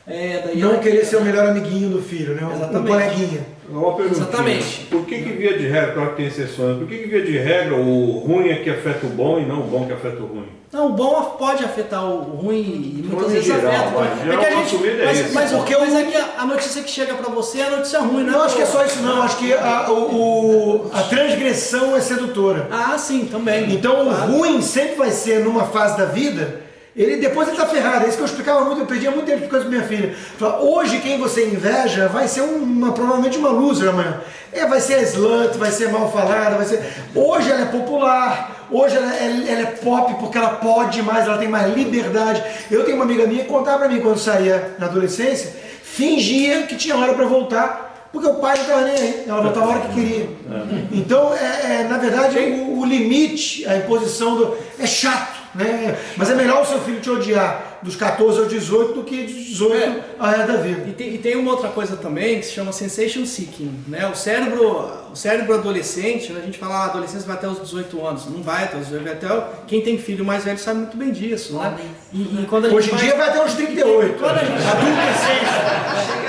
da hierarquia. Não querer ser o melhor amiguinho do filho, né? Exatamente. Um coleguinha. Uma perguntinha. Exatamente. Por que via de regra, claro que tem exceções, por que via de regra o ruim é que afeta o bom e não o bom que afeta o ruim? Não, o bom pode afetar o ruim e muitas vezes afeta. Mas é que a notícia que chega pra você é a notícia ruim, né? Não, acho que é só isso não, acho que a transgressão é sedutora. Sim, também. Então o ruim sempre vai ser numa fase da vida Depois ele tá ferrado, é isso que eu explicava muito, eu perdia muito tempo explicando pra minha filha. Falava, hoje quem você inveja vai ser provavelmente uma loser amanhã. Vai ser a slut, vai ser mal falada, vai ser... Hoje ela é popular, hoje ela é pop porque ela pode mais, ela tem mais liberdade. Eu tenho uma amiga minha que contava pra mim quando saía na adolescência, fingia que tinha hora pra voltar, porque o pai não estava nem aí, ela voltava a hora que queria. Então, na verdade, o limite, a imposição é chato. Né? Mas é melhor o seu filho te odiar dos 14 aos 18 do que de 18 ao resto da vida. E tem uma outra coisa também que se chama sensation seeking, né? O cérebro adolescente, né? A gente fala a adolescência vai até os 18 anos, não vai até os 18, vai até quem tem filho mais velho sabe muito bem disso, né? E quando a gente hoje em dia vai até os 38.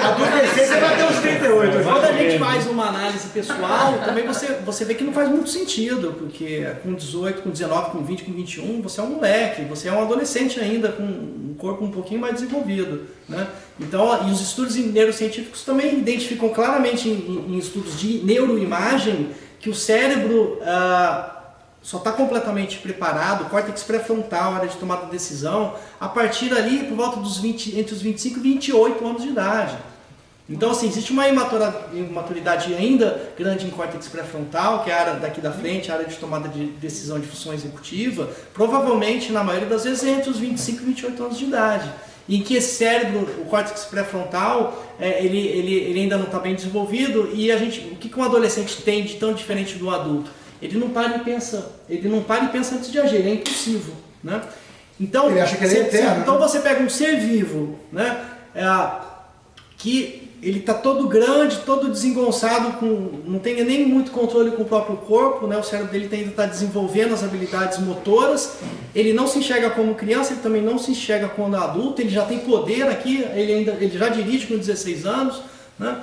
Adolescência vai até os 38. Quando a gente faz uma análise pessoal, também você vê que não faz muito sentido, porque com 18, com 19, com 20, com 21, você é um moleque, você é um adolescente ainda, com um corpo um pouquinho mais desenvolvido, né? Então, e os estudos neurocientíficos também identificam claramente em estudos de neuroimagem que o cérebro só está completamente preparado, o córtex pré-frontal, área de tomada de decisão, a partir ali por volta dos entre os 25 e 28 anos de idade. Então, assim, existe uma imaturidade ainda grande em córtex pré-frontal, que é a área daqui da frente, a área de tomada de decisão de função executiva, provavelmente, na maioria das vezes, entre os 25 e 28 anos de idade. Em que esse cérebro, o córtex pré-frontal, ele ainda não está bem desenvolvido, e o que um adolescente tem de tão diferente do adulto? Ele não para e pensa, antes de agir, ele é impulsivo, né? Então, ele acha que ele é eterno. Então você pega um ser vivo, né, que ele está todo grande, todo desengonçado, não tem nem muito controle com o próprio corpo, né? O cérebro dele ainda está desenvolvendo as habilidades motoras, ele não se enxerga como criança, ele também não se enxerga quando adulto, ele já tem poder aqui, ele já dirige com 16 anos, né?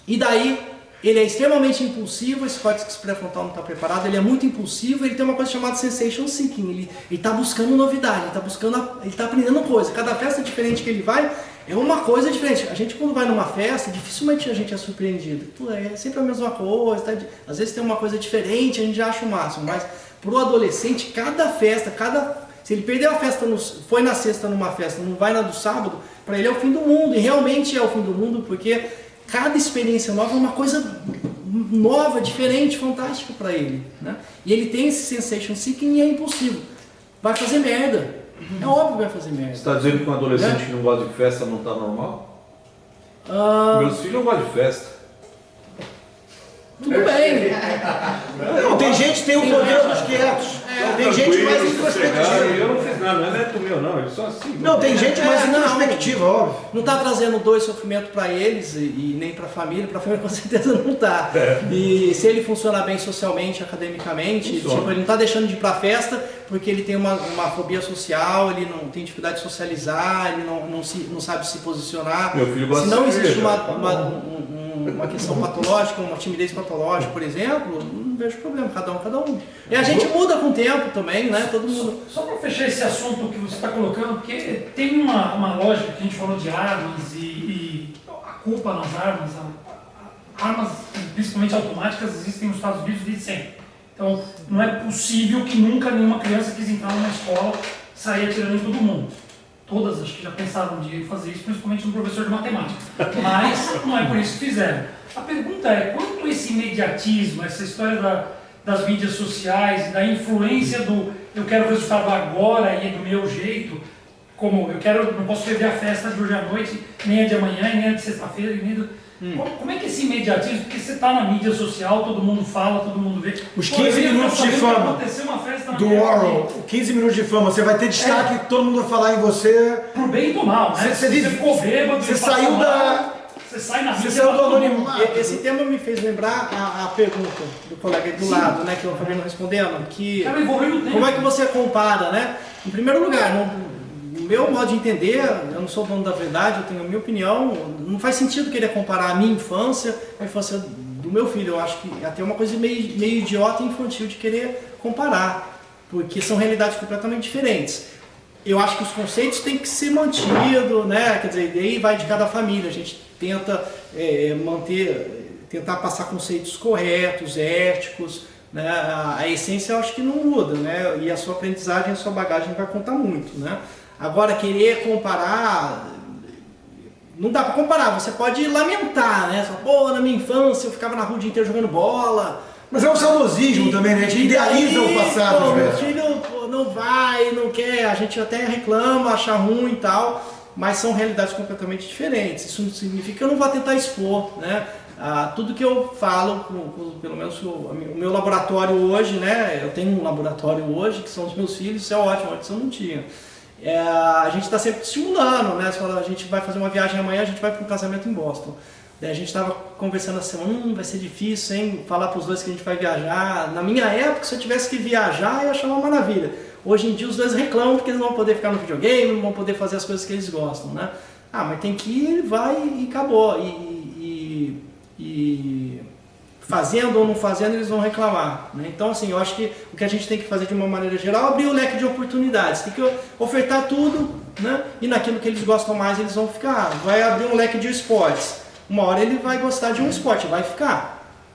E daí ele é extremamente impulsivo, esse córtex pré-frontal não está preparado, ele é muito impulsivo, ele tem uma coisa chamada sensation seeking, ele está buscando novidade, ele está aprendendo coisa, cada festa diferente que ele vai, é uma coisa diferente. A gente quando vai numa festa, dificilmente a gente é surpreendido. É sempre a mesma coisa, tá? Às vezes tem uma coisa diferente, a gente já acha o máximo. Mas para o adolescente, cada festa, se ele perdeu a festa, foi na sexta numa festa, não vai na do sábado, para ele é o fim do mundo. E realmente é o fim do mundo, porque cada experiência nova é uma coisa nova, diferente, fantástica para ele, né? E ele tem esse sensation seeking e é impulsivo. Vai fazer merda. É óbvio que vai fazer merda. Você está dizendo que um adolescente que não gosta de festa não está normal? Meus filhos não gostam de festa. Tudo bem. Não, tem gente que tem o poder dos quietos. Tem gente mais introspectiva. Eu não fiz nada, não é neto meu não, eles são assim. Não, tem gente mais introspectiva, óbvio. Não está trazendo dor e sofrimento para eles e nem para a família com certeza não está. E se ele funcionar bem socialmente, academicamente, tipo, ele não está deixando de ir para a festa porque ele tem uma fobia social, ele não tem dificuldade de socializar, ele não sabe se posicionar. Meu filho gosta se não de existe cerveja, uma questão patológica, uma timidez patológica, por exemplo, não vejo problema, cada um. E a gente muda com o tempo também, né? Todo mundo. Só para fechar esse assunto que você está colocando, porque tem uma lógica que a gente falou de armas e a culpa nas armas. Armas, principalmente automáticas, existem nos Estados Unidos desde sempre. Então, não é possível que nunca nenhuma criança quis entrar numa escola e sair atirando em todo mundo. Todas acho que já pensaram de fazer isso, principalmente no professor de matemática. Mas não é por isso que fizeram. A pergunta é, quanto esse imediatismo, essa história das mídias sociais, da influência do eu quero o resultado agora e é do meu jeito, como não posso perder a festa de hoje à noite, nem a de amanhã, nem a de sexta-feira, nem do... Como é que esse imediatismo, porque você está na mídia social, todo mundo fala, todo mundo vê. Os 15 minutos de fama do Warhol, 15 minutos de fama, você vai ter destaque, todo mundo vai falar em você. Pro bem e pro mal, né? Você ficou bêbado, você saiu da... Você sai na mídia, saiu do anonimato. Esse tema me fez lembrar a pergunta do colega do lado, né, que eu acabei não respondendo, que como é que você compara, né? Em primeiro lugar, no meu modo de entender, eu não sou dono da verdade, eu tenho a minha opinião, não faz sentido querer comparar a minha infância com a infância do meu filho. Eu acho que até uma coisa meio idiota e infantil de querer comparar, porque são realidades completamente diferentes. Eu acho que os conceitos têm que ser mantidos, né? Quer dizer, daí vai de cada família, a gente tenta tentar passar conceitos corretos, éticos, né? A essência eu acho que não muda, né? E a sua aprendizagem, a sua bagagem vai contar muito, né? Agora, querer comparar, não dá para comparar, você pode lamentar, né? Você fala, pô, na minha infância eu ficava na rua o dia inteiro jogando bola. Mas é um saudosismo também, né? A gente idealiza o passado. Pô, meu filho não vai, não quer, a gente até reclama, acha ruim e tal, mas são realidades completamente diferentes. Isso não significa que eu não vou tentar expor, né? Tudo que eu falo, pelo menos o meu laboratório hoje, né? Eu tenho um laboratório hoje, que são os meus filhos, isso é ótimo, antes eu não tinha. A gente está sempre estimulando, né? Você fala, a gente vai fazer uma viagem amanhã, a gente vai para um casamento em Boston. Daí a gente estava conversando essa semana, vai ser difícil, hein? Falar para os dois que a gente vai viajar. Na minha época, se eu tivesse que viajar, eu ia achar uma maravilha. Hoje em dia os dois reclamam porque eles não vão poder ficar no videogame, não vão poder fazer as coisas que eles gostam, né? Mas tem que ir, vai e acabou. E fazendo ou não fazendo, eles vão reclamar, né? Então, assim, eu acho que o que a gente tem que fazer de uma maneira geral é abrir o leque de oportunidades. Tem que ofertar tudo, né? E naquilo que eles gostam mais, eles vão ficar. Vai abrir um leque de esportes. Uma hora ele vai gostar de um esporte, vai ficar.